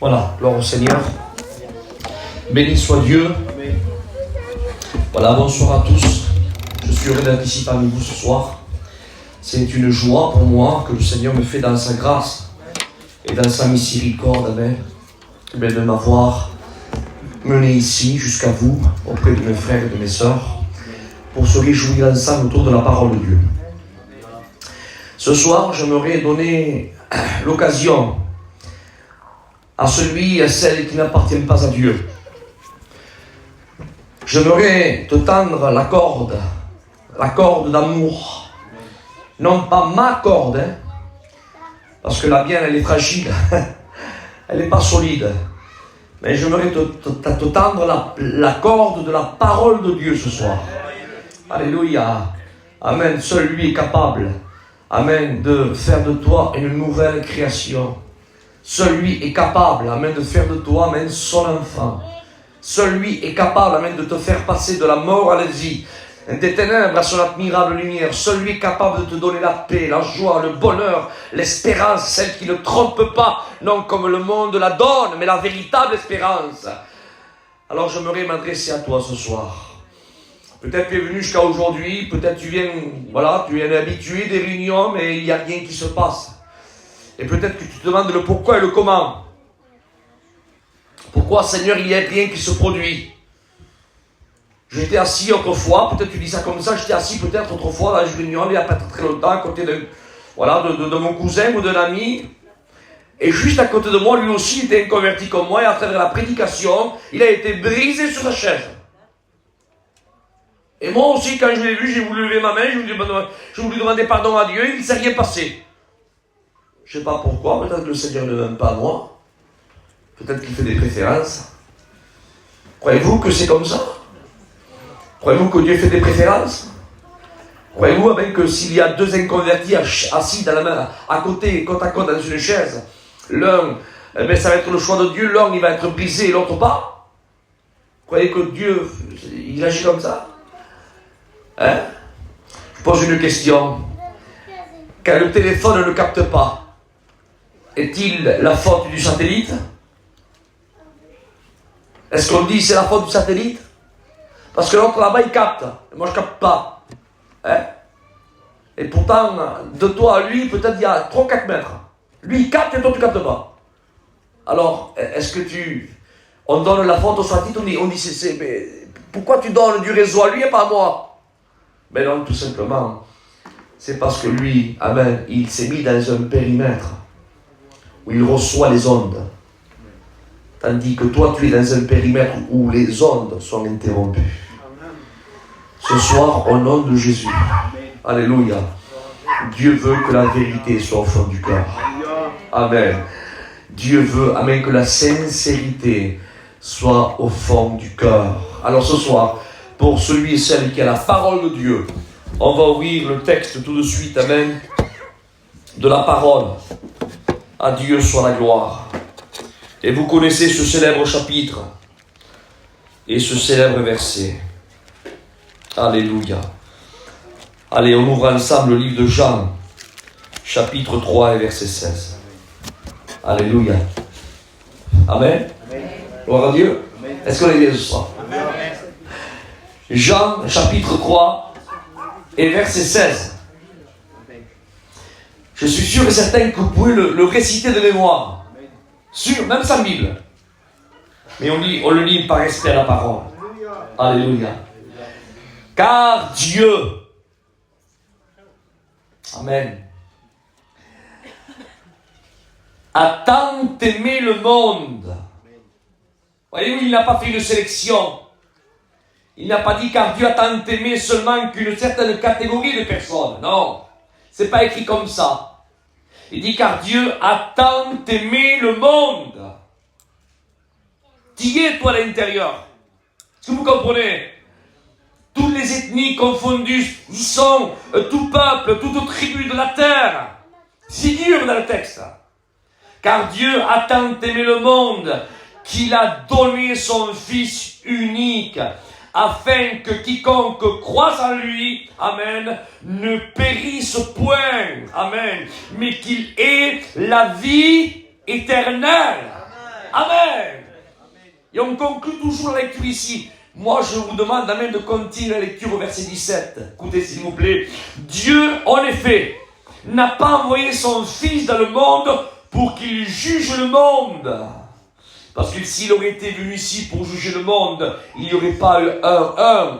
Voilà, gloire au Seigneur. Béni soit Dieu. Voilà, bonsoir à tous. Je suis heureux d'être ici parmi vous ce soir. C'est une joie pour moi que le Seigneur me fait dans sa grâce et dans sa miséricorde, amen, de m'avoir mené ici jusqu'à vous, auprès de mes frères et de mes sœurs, pour se réjouir ensemble autour de la parole de Dieu. Ce soir, j'aimerais donner l'occasion à celui et à celle qui n'appartiennent pas à Dieu. J'aimerais te tendre la corde d'amour. Non pas ma corde, parce que la mienne, elle est fragile, elle n'est pas solide. Mais j'aimerais te tendre la corde de la parole de Dieu ce soir. Alléluia. Amen. Seul lui est capable, amen, de faire de toi une nouvelle création. Seul lui est capable, amen, de faire de toi, amen, son enfant. Seul lui est capable, amen, de te faire passer de la mort à la vie, des ténèbres à son admirable lumière. Seul lui est capable de te donner la paix, la joie, le bonheur, l'espérance, celle qui ne trompe pas, non comme le monde la donne, mais la véritable espérance. Alors j'aimerais m'adresser à toi ce soir. Peut-être tu es venu jusqu'à aujourd'hui, peut-être tu es habitué des réunions, mais il n'y a rien qui se passe. Et peut-être que tu te demandes le pourquoi et le comment. Pourquoi, Seigneur, il n'y a rien qui se produit? J'étais assis autrefois, peut-être tu dis ça comme ça, j'étais assis peut-être autrefois dans une réunion, il n'y a pas très longtemps, à côté de mon cousin ou d'un ami. Et juste à côté de moi, lui aussi était converti comme moi, et à travers la prédication, il a été brisé sur sa chaise. Et moi aussi, quand je l'ai vu, j'ai voulu lever ma main, je voulu demander pardon à Dieu, il ne s'est rien passé. Je ne sais pas pourquoi, peut-être que le Seigneur ne m'aime pas moi. Peut-être qu'il fait des préférences. Croyez-vous que c'est comme ça? Croyez-vous que Dieu fait des préférences? Croyez-vous bien que s'il y a deux inconvertis assis dans la main, à côté, côte à côte dans une chaise, l'un, ça va être le choix de Dieu, l'un il va être brisé et l'autre pas? Croyez que Dieu, il agit comme ça? Je pose une question. Quand le téléphone ne capte pas, est-il la faute du satellite? Est-ce qu'on dit c'est la faute du satellite? Parce que l'autre là-bas il capte, et moi je capte pas. Et pourtant, de toi à lui, peut-être il y a 3-4 mètres. Lui il capte et toi tu captes pas. Alors, est-ce que on donne la faute au satellite, on dit mais pourquoi tu donnes du réseau à lui et pas à moi? Mais non, tout simplement, c'est parce que lui, amen, il s'est mis dans un périmètre où il reçoit les ondes. Tandis que toi, tu es dans un périmètre où les ondes sont interrompues. Ce soir, au nom de Jésus, alléluia, Dieu veut que la vérité soit au fond du cœur. Amen. Dieu veut, amen, que la sincérité soit au fond du cœur. Alors ce soir, pour celui et celle qui a la parole de Dieu, on va ouvrir le texte tout de suite, amen, de la parole. À Dieu soit la gloire. Et vous connaissez ce célèbre chapitre et ce célèbre verset. Alléluia. Allez, on ouvre ensemble le livre de Jean, chapitre 3 et verset 16. Alléluia. Amen. Gloire à Dieu. Est-ce qu'on est bien ce soir? Jean, chapitre 3 et verset 16. Je suis sûr et certain que vous pouvez le réciter de mémoire. Sûr, même sans Bible. Mais on le lit par respect à la parole. Alléluia. Car Dieu, amen, a tant aimé le monde. Voyez-vous, il n'a pas fait une sélection. Il n'a pas dit car Dieu a tant aimé seulement qu'une certaine catégorie de personnes. Non, c'est pas écrit comme ça. Il dit car Dieu a tant aimé le monde. T'y es toi à l'intérieur. Est-ce que vous comprenez? Toutes les ethnies confondues y sont, tout peuple, toute tribu de la terre figure dans le texte. Car Dieu a tant aimé le monde qu'il a donné son Fils unique, afin que quiconque croise en lui, amen, ne périsse point, amen, mais qu'il ait la vie éternelle. Amen. Et on conclut toujours la lecture ici. Moi, je vous demande, amen, de continuer la lecture au verset 17. Écoutez, s'il vous plaît. Dieu, en effet, n'a pas envoyé son Fils dans le monde pour qu'il juge le monde. Parce que s'il aurait été venu ici pour juger le monde, il n'y aurait pas eu un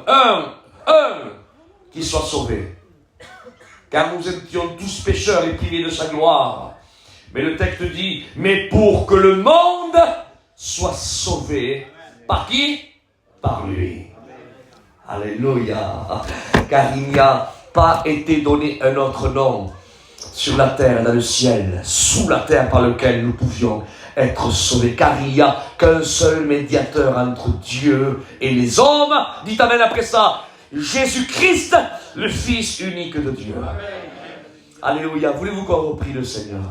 qui soit sauvé. Car nous étions tous pécheurs et privés de sa gloire. Mais le texte dit, mais pour que le monde soit sauvé. Par qui? Par lui. Alléluia. Car il n'y a pas été donné un autre nom sur la terre et dans le ciel, sous la terre par lequel nous pouvions être sauvés. Car il n'y a qu'un seul médiateur entre Dieu et les hommes. Dites amen après ça. Jésus-Christ, le Fils unique de Dieu. Alléluia. Voulez-vous qu'on reprie le Seigneur?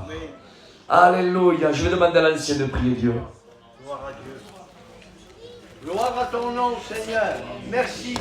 Alléluia. Je vais demander à l'ancien de prier Dieu. Gloire à Dieu. Gloire à ton nom, Seigneur. Merci.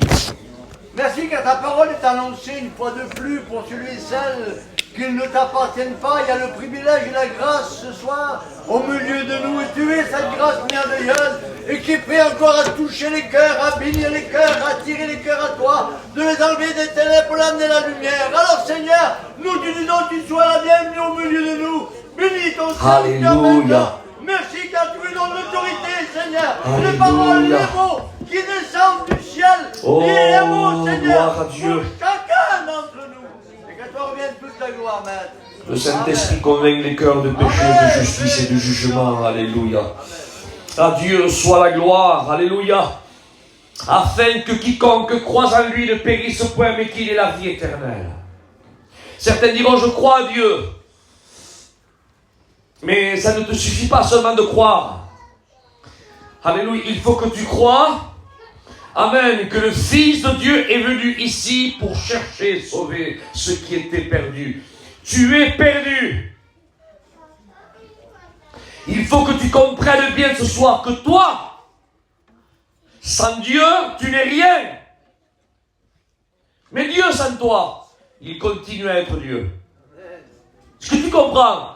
Merci que ta parole est annoncée une fois de plus pour celui et celle qui ne t'appartiennent pas. Il y a le privilège et la grâce ce soir au milieu de nous. Et tu es cette grâce merveilleuse et qui est prêt encore à toucher les cœurs, à bénir les cœurs, à tirer les cœurs à toi, de les enlever des ténèbres pour l'amener la lumière. Alors Seigneur, nous te disons que tu sois la bienvenue au milieu de nous. Bénis ton Seigneur. Alléluia. Merci car tu es dans l'autorité, Seigneur. Alléluia. Les paroles, les mots qui descendent du ciel. Oh, et les mots, Seigneur, gloire à Dieu. pour chacun d'entre nous. Et que toi revienne toute la gloire, Maître. Le Saint-Esprit convainc les cœurs de péché, de justice et de jugement. Alléluia. À Dieu soit la gloire. Alléluia. Afin que quiconque croise en lui ne périsse point, mais qu'il ait la vie éternelle. Certains diront, je crois à Dieu. Mais ça ne te suffit pas seulement de croire. Alléluia. Il faut que tu crois. Amen. Que le Fils de Dieu est venu ici pour chercher et sauver ceux qui étaient perdus. Tu es perdu. Il faut que tu comprennes bien ce soir que toi, sans Dieu, tu n'es rien. Mais Dieu sans toi, il continue à être Dieu. Est-ce que tu comprends?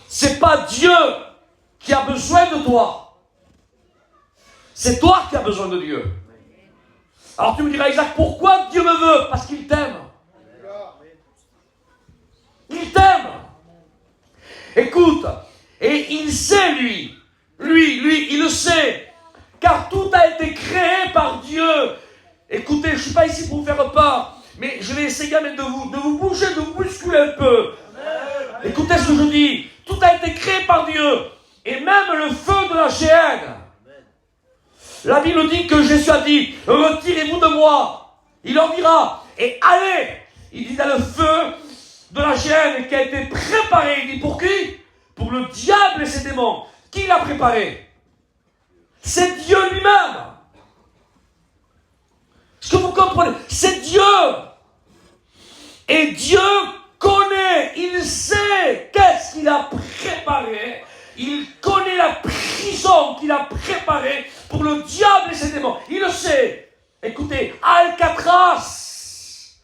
C'est pas Dieu qui a besoin de toi. C'est toi qui as besoin de Dieu. Alors tu me diras, Isaac, pourquoi Dieu me veut? Parce qu'il t'aime. Il t'aime. Écoute, et il sait lui, il le sait, car tout a été créé par Dieu. Écoutez, je ne suis pas ici pour vous faire peur, mais je vais essayer de vous bouger, de vous bousculer un peu. Écoutez ce que je dis. Tout a été créé par Dieu. Et même le feu de la géhenne. La Bible dit que Jésus a dit, retirez-vous de moi. Il leur dira, et allez. Il dit dans le feu de la géhenne qui a été préparé. Il dit pour qui? Pour le diable et ses démons. Qui l'a préparé? C'est Dieu lui-même. Est-ce que vous comprenez? C'est Dieu. Et Dieu connaît, il sait qu'est-ce qu'il a préparé. Il connaît la prison qu'il a préparée pour le diable et ses démons. Il le sait. Écoutez, Alcatraz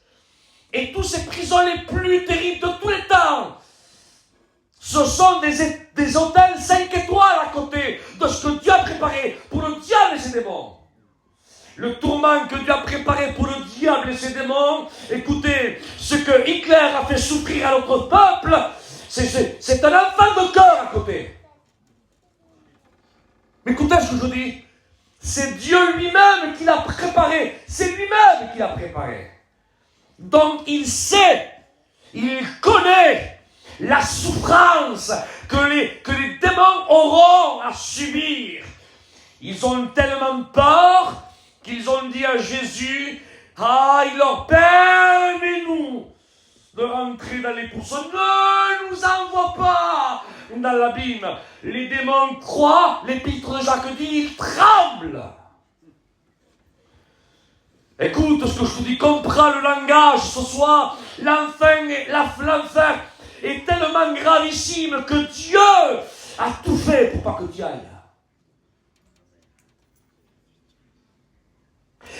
et toutes ces prisons les plus terribles de tous les temps, ce sont des hôtels 5 étoiles à côté de ce que Dieu a préparé pour le diable et ses démons. Le tourment que Dieu a préparé pour le diable et ses démons, écoutez, ce que Hitler a fait souffrir à notre peuple, c'est un enfant de cœur à côté. Mais écoutez ce que je dis, c'est Dieu lui-même qui l'a préparé, c'est lui-même qui l'a préparé. Donc il sait, il connaît la souffrance que les démons auront à subir. Ils ont tellement peur qu'ils ont dit à Jésus, il leur permet-nous de rentrer dans les pourceaux. Ne nous envoie pas dans l'abîme. Les démons croient, l'épître de Jacques dit, ils tremblent. Écoute ce que je te dis, comprends le langage ce soir. L'enfer est tellement gravissime que Dieu a tout fait pour pas que tu ailles.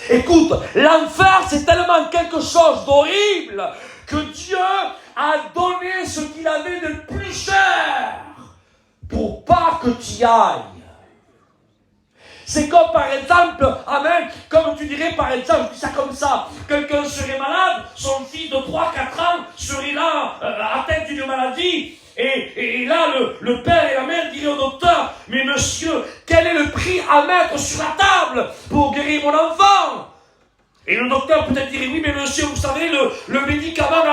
Écoute, l'enfer c'est tellement quelque chose d'horrible que Dieu a donné ce qu'il avait de plus cher pour pas que tu y ailles. C'est comme par exemple, amen, comme tu dirais par exemple, je dis ça comme ça, quelqu'un serait malade, son fils de 3-4 ans serait là, atteint d'une maladie, et là, le père et la mère diraient au docteur, mais monsieur, quel est le prix à mettre sur la table pour guérir mon enfant? Et le docteur peut-être dirait, oui, mais monsieur, vous savez, le médicament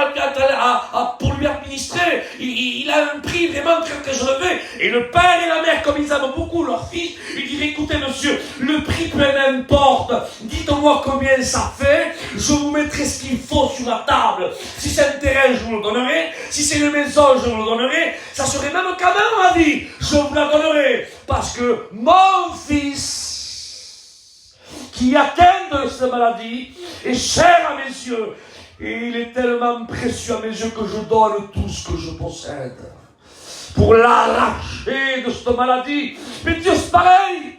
pour lui administrer, il a un prix vraiment très très élevé. Et le père et la mère, comme ils aiment beaucoup leur fils, ils diraient, écoutez monsieur, le prix peu n'importe, dites-moi combien ça fait, je vous mettrai ce qu'il faut sur la table. Si c'est un terrain, je vous le donnerai, si c'est une maison, je vous le donnerai, ça serait même quand même ma vie, je vous la donnerai, parce que mon fils, qui atteint de cette maladie, est cher à mes yeux. Et il est tellement précieux à mes yeux que je donne tout ce que je possède pour l'arracher de cette maladie. Mais Dieu, c'est pareil.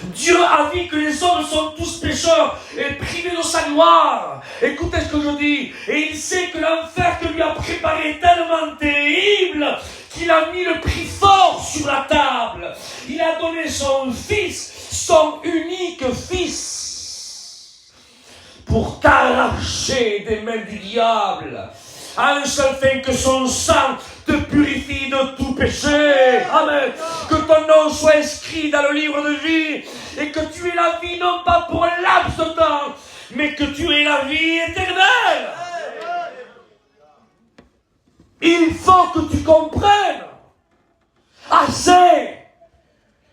Dieu a dit que les hommes sont tous pécheurs et privés de sa gloire. Écoutez ce que je dis. Et il sait que l'enfer que lui a préparé est tellement terrible qu'il a mis le prix fort sur la table. Il a donné son fils, son unique fils, pour t'arracher des mains du diable. À un seul fin que son sang te purifie de tout péché. Amen. Que ton nom soit inscrit dans le livre de vie et que tu aies la vie non pas pour un laps de temps, mais que tu aies la vie éternelle. Il faut que tu comprennes.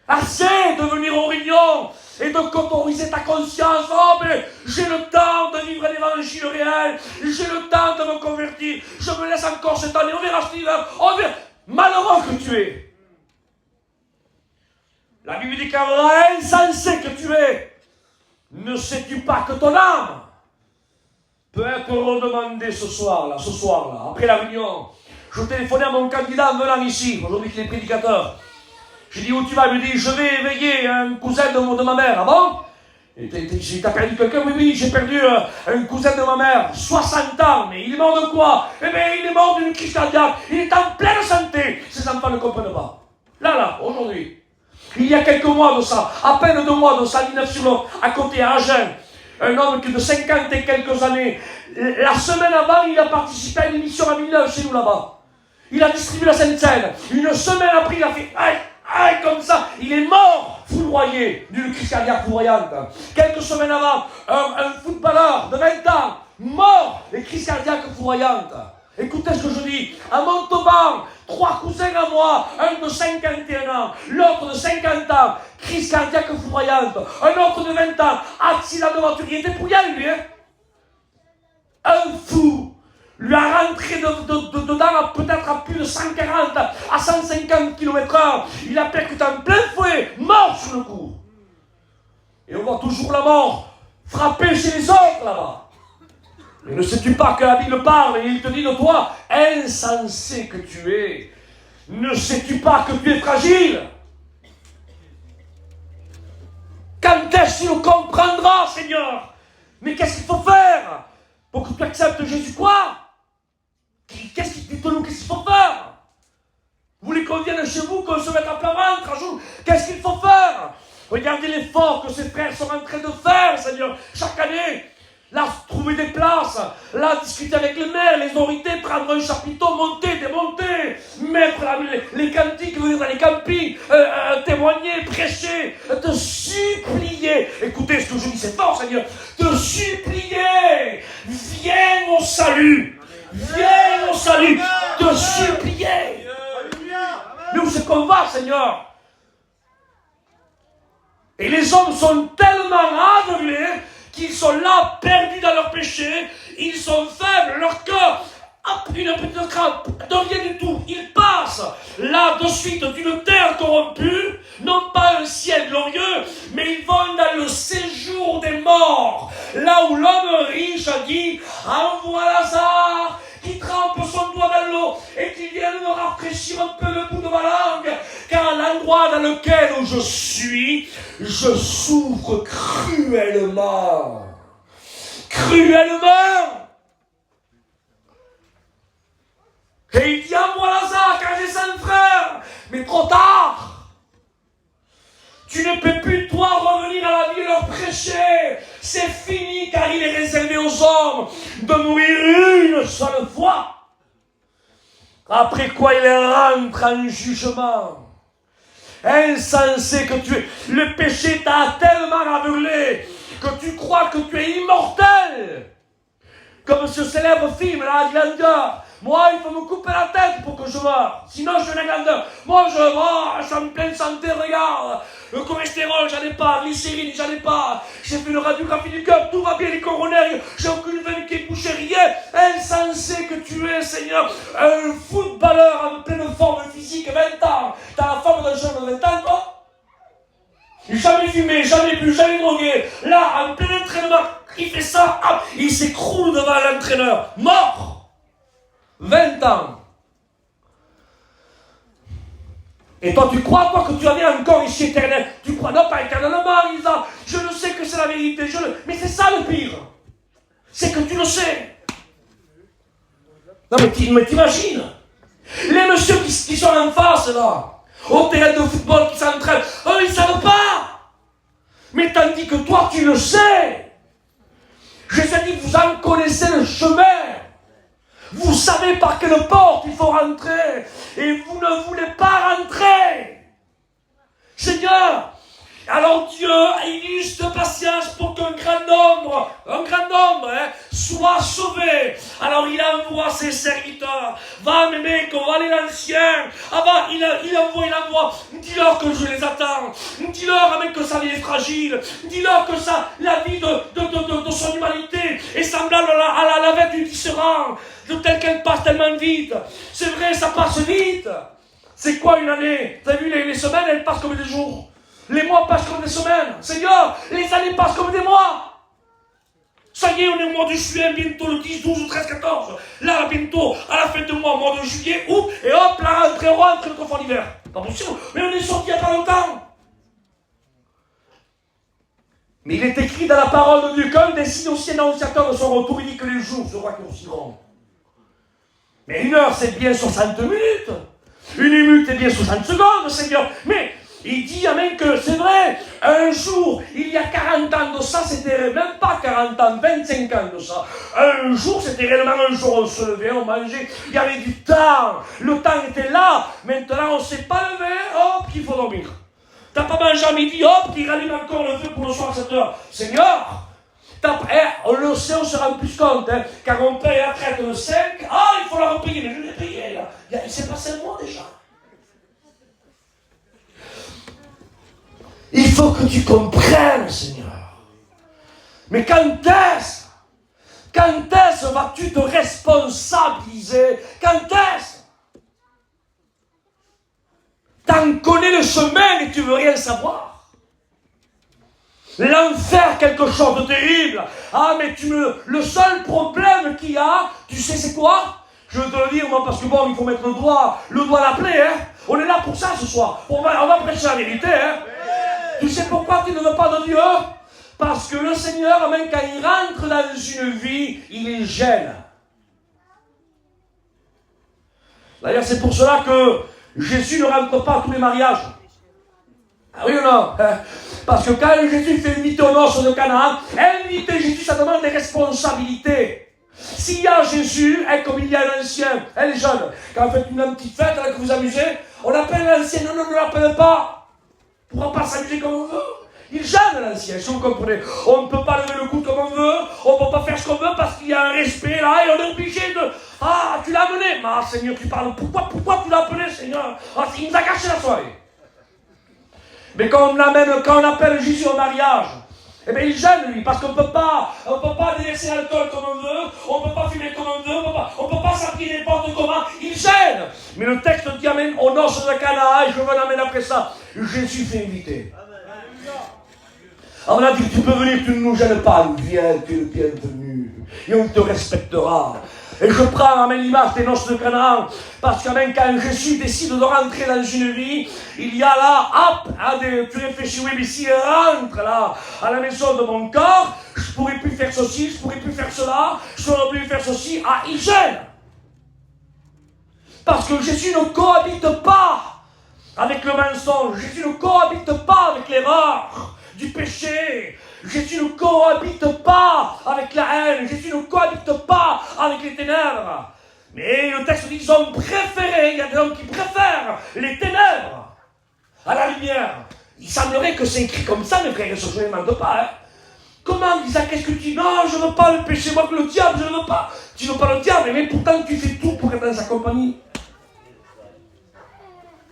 Assez de venir aux réunions et de qu'autoriser ta conscience. Oh, mais j'ai le temps de vivre l'évangile réel. J'ai le temps de me convertir. Je me laisse encore cette année. On verra ce hiver. On verra. Malheureux que tu es. La Bible déclarera insensé que tu es. Ne sais-tu pas que ton âme peut être redemandée ce soir-là, après la réunion. Je téléphonais à mon candidat en venant ici, aujourd'hui qu'il est prédicateur. J'ai dit, où tu vas? Il me dit, je vais éveiller un cousin de ma mère. Ah bon? T'as perdu quelqu'un? Oui, j'ai perdu un cousin de ma mère, 60 ans, mais il est mort de quoi? Eh bien, il est mort d'une crise cardiaque. Il est en pleine santé. Ses enfants ne comprennent pas. Là, aujourd'hui. Il y a quelques mois de ça, à peine 2 mois de ça, à côté à Agen, un homme de 50 et quelques années. La semaine avant, il a participé à une émission à Villeneuve chez nous là-bas. Il a distribué la Sainte-Seine. Une semaine après, il a fait aïe, comme ça. Il est mort, foudroyé, d'une crise cardiaque foudroyante. Quelques semaines avant, un footballeur de 20 ans, mort, des crises cardiaques foudroyantes. Écoutez ce que je dis. À Montauban, 3 cousins à moi, un de 51 ans, l'autre de 50 ans, crise cardiaque foudroyante. Un autre de 20 ans, accident de voiture. Il était pouillant, lui, hein. Un fou lui a rentré dedans peut-être à plus de 140 à 150 km/h. Il a percuté en plein fouet, mort sur le coup. Et on voit toujours la mort frapper chez les autres là-bas. Mais ne sais-tu pas que la Bible parle et il te dit de toi, insensé que tu es, ne sais-tu pas que tu es fragile? Quand est-ce que tu le comprendras, Seigneur? Mais qu'est-ce qu'il faut faire pour que tu acceptes Jésus, quoi? Qu'est-ce qu'il faut faire? Vous voulez qu'on vienne chez vous, qu'on se mette à plat ventre un jour? Qu'est-ce qu'il faut faire? Regardez l'effort que ces frères sont en train de faire, Seigneur, chaque année. Là, trouver des places, là, discuter avec les maires, les autorités, prendre un chapiteau, monter, démonter, mettre les cantiques, venir dans les campings, témoigner, prêcher, te supplier. Écoutez ce que je dis, c'est fort, Seigneur. Te supplier. Viens au salut. Viens au salut. Te supplier. Mais où c'est qu'on va, Seigneur? Et les hommes sont tellement aveuglés qu'ils sont là, perdus dans leur péché, ils sont faibles, leur cœur, une petite crainte, de rien du tout. Ils passent là de suite d'une terre corrompue, non pas un ciel glorieux, mais ils vont dans le séjour des morts, là où l'homme riche a dit, envoie Lazare, qui trempe son doigt dans l'eau et qui vienne me rafraîchir un peu le bout de ma langue, car à l'endroit dans lequel je suis, je souffre cruellement. Cruellement. Et il dit, envoie Lazare, car j'ai 5 frères. Mais trop tard. Tu ne peux de mourir une seule fois. Après quoi il rentre en jugement. Insensé que tu es. Le péché t'a tellement aveuglé que tu crois que tu es immortel. Comme ce célèbre film, là, Highlander. Moi, il faut me couper la tête pour que je meure. Sinon, je suis un Highlander. Moi, je suis en pleine santé, regarde. Le cholestérol, j'en ai pas. Glycérine, j'en ai pas. J'ai fait une radiographie du cœur, tout va bien, les coronaires. J'ai aucune veine qui est bouchée, rien. Insensé que tu es, Seigneur. Un footballeur en pleine forme physique, 20 ans. T'as la forme d'un jeune de 20 ans, toi? Jamais fumé, jamais bu, jamais drogué. Là, en plein entraînement, il fait ça, hop, il s'écroule devant l'entraîneur. Mort. 20 ans. Et toi, tu crois, toi, que tu avais encore ici éternel? Tu crois, non, pas éternellement, Isa. Je le sais que c'est la vérité. Mais c'est ça le pire. C'est que tu le sais. Non, mais t'imagines. Les messieurs qui sont en face, là, au terrain de football, qui s'entraînent, eux, ils ne savent pas. Mais tandis que toi, tu le sais. Je te dis, vous en connaissez le chemin. Vous savez par quelle porte il faut rentrer. Et vous ne voulez pas rentrer. Seigneur, alors Dieu a une juste patience pour qu'un grand nombre, soit sauvé. Alors il envoie ses serviteurs. Va m'aimer, qu'on va aller l'ancien. Il envoie. Dis-leur que je les attends. Dis-leur avec que sa vie est fragile. Dis-leur que la vie de son humanité est semblable à la vête du tisserand. De telle qu'elle passe tellement vite. C'est vrai, ça passe vite. C'est quoi une année? T'as vu, les semaines, elles passent comme des jours. Les mois passent comme des semaines. Seigneur, les années passent comme des mois. Ça y est, on est au mois de juillet, bientôt le 10, 12, 13, 14. Là, bientôt, à la fin du mois de juillet, août, et hop, la rentrée, on rentre notre fois d'hiver. Pas possible, mais on est sorti il n'y a pas longtemps. Mais il est écrit dans la parole de Dieu qu'un des signes aussi annonciateurs de son retour, il dit que les jours seront raccourciront. Mais une heure, c'est bien 60 minutes. Une minute, c'est bien 60 secondes, Seigneur. Mais il dit, amen, que c'est vrai. Un jour, il y a 40 ans de ça, c'était même pas 40 ans, 25 ans de ça. Un jour, c'était réellement un jour, on se levait, on mangeait. Il y avait du temps. Le temps était là. Maintenant, on ne s'est pas levé, hop, qu'il faut dormir. T'as pas mangé à midi, hop, qu'il rallume encore le feu pour le soir à 7 heures. Seigneur, on le sait, on se rend plus compte, hein, car on paye la traite de 5, il faut la repayer, mais je l'ai payé, là. Il s'est passé un mois déjà. Il faut que tu comprennes, Seigneur. Mais quand est-ce vas-tu te responsabiliser? Quand est-ce? T'en connais le chemin et tu veux rien savoir. L'enfer, quelque chose de terrible. Mais le seul problème qu'il y a, tu sais c'est quoi? Je vais te le dire, moi, parce que bon, il faut mettre le doigt à la plaie, hein. On est là pour ça ce soir. On va prêcher la vérité, hein. Tu sais pourquoi tu ne veux pas de Dieu? Parce que le Seigneur, même quand il rentre dans une vie, il est gêne. D'ailleurs, c'est pour cela que Jésus ne rentre pas à tous les mariages. Ah oui ou non? Parce que quand Jésus fait inviter aux noces de Canaan, inviter Jésus, ça demande des responsabilités. S'il y a Jésus, comme il y a l'ancien, les jeunes, quand vous faites une petite fête, là, que vous amusez, on appelle l'ancien, non, on ne l'appelle pas. On ne pourra pas s'amuser comme on veut. Il gêne l'ancien, si vous comprenez. On ne peut pas lever le coude comme on veut, on ne peut pas faire ce qu'on veut parce qu'il y a un respect là et on est obligé de... tu l'as amené. Seigneur, tu parles, pourquoi tu l'as appelé, Seigneur? Il nous a gâché la soirée. Mais quand on appelle Jésus au mariage, il gêne lui, parce qu'on ne peut pas déverser l'alcool comme on veut, on ne peut pas fumer comme on veut, on ne peut pas s'habiller n'importe comment, il gêne. Mais le texte dit amène aux noces de Cana, et je veux l'amener après ça. Jésus fait inviter. On a dit, tu peux venir, tu ne nous gênes pas, viens, tu es le bienvenu, et on te respectera. Et je prends l'image des noces de Canaan, parce que même quand Jésus décide de rentrer dans une vie, il y a là, tu réfléchis, oui, mais s'il rentre là, à la maison de mon corps, je ne pourrais plus faire ceci, je ne pourrais plus faire cela, je ne pourrais plus faire ceci, il gêne. Parce que Jésus ne cohabite pas avec le mensonge, Jésus ne cohabite pas avec l'erreur. du péché. Jésus ne cohabite pas avec la haine. Jésus ne cohabite pas avec les ténèbres. Mais le texte dit qu'ils ont préféré, il y a des hommes qui préfèrent les ténèbres à la lumière. Il semblerait que c'est écrit comme ça, mes frères et sœurs, je ne demande pas. Hein. Comment, Isaac, qu'est-ce que tu dis? Non, je ne veux pas le péché, moi que le diable, je ne veux pas. Tu ne veux pas le diable, mais pourtant tu fais tout pour être dans sa compagnie.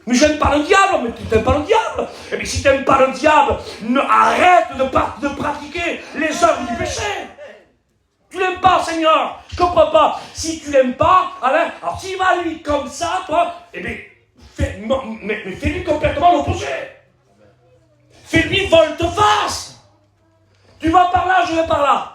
Mais je n'aime pas le diable, mais tu n'aimes pas le diable. Et bien si tu n'aimes pas le diable, arrête de pratiquer les œuvres du péché. Tu l'aimes pas, Seigneur. Je ne comprends pas. Si tu l'aimes pas, alors s'il va lui comme ça, toi, eh bien, fais-lui complètement l'opposé. Fais-lui volte-face. Tu vas par là, je vais par là.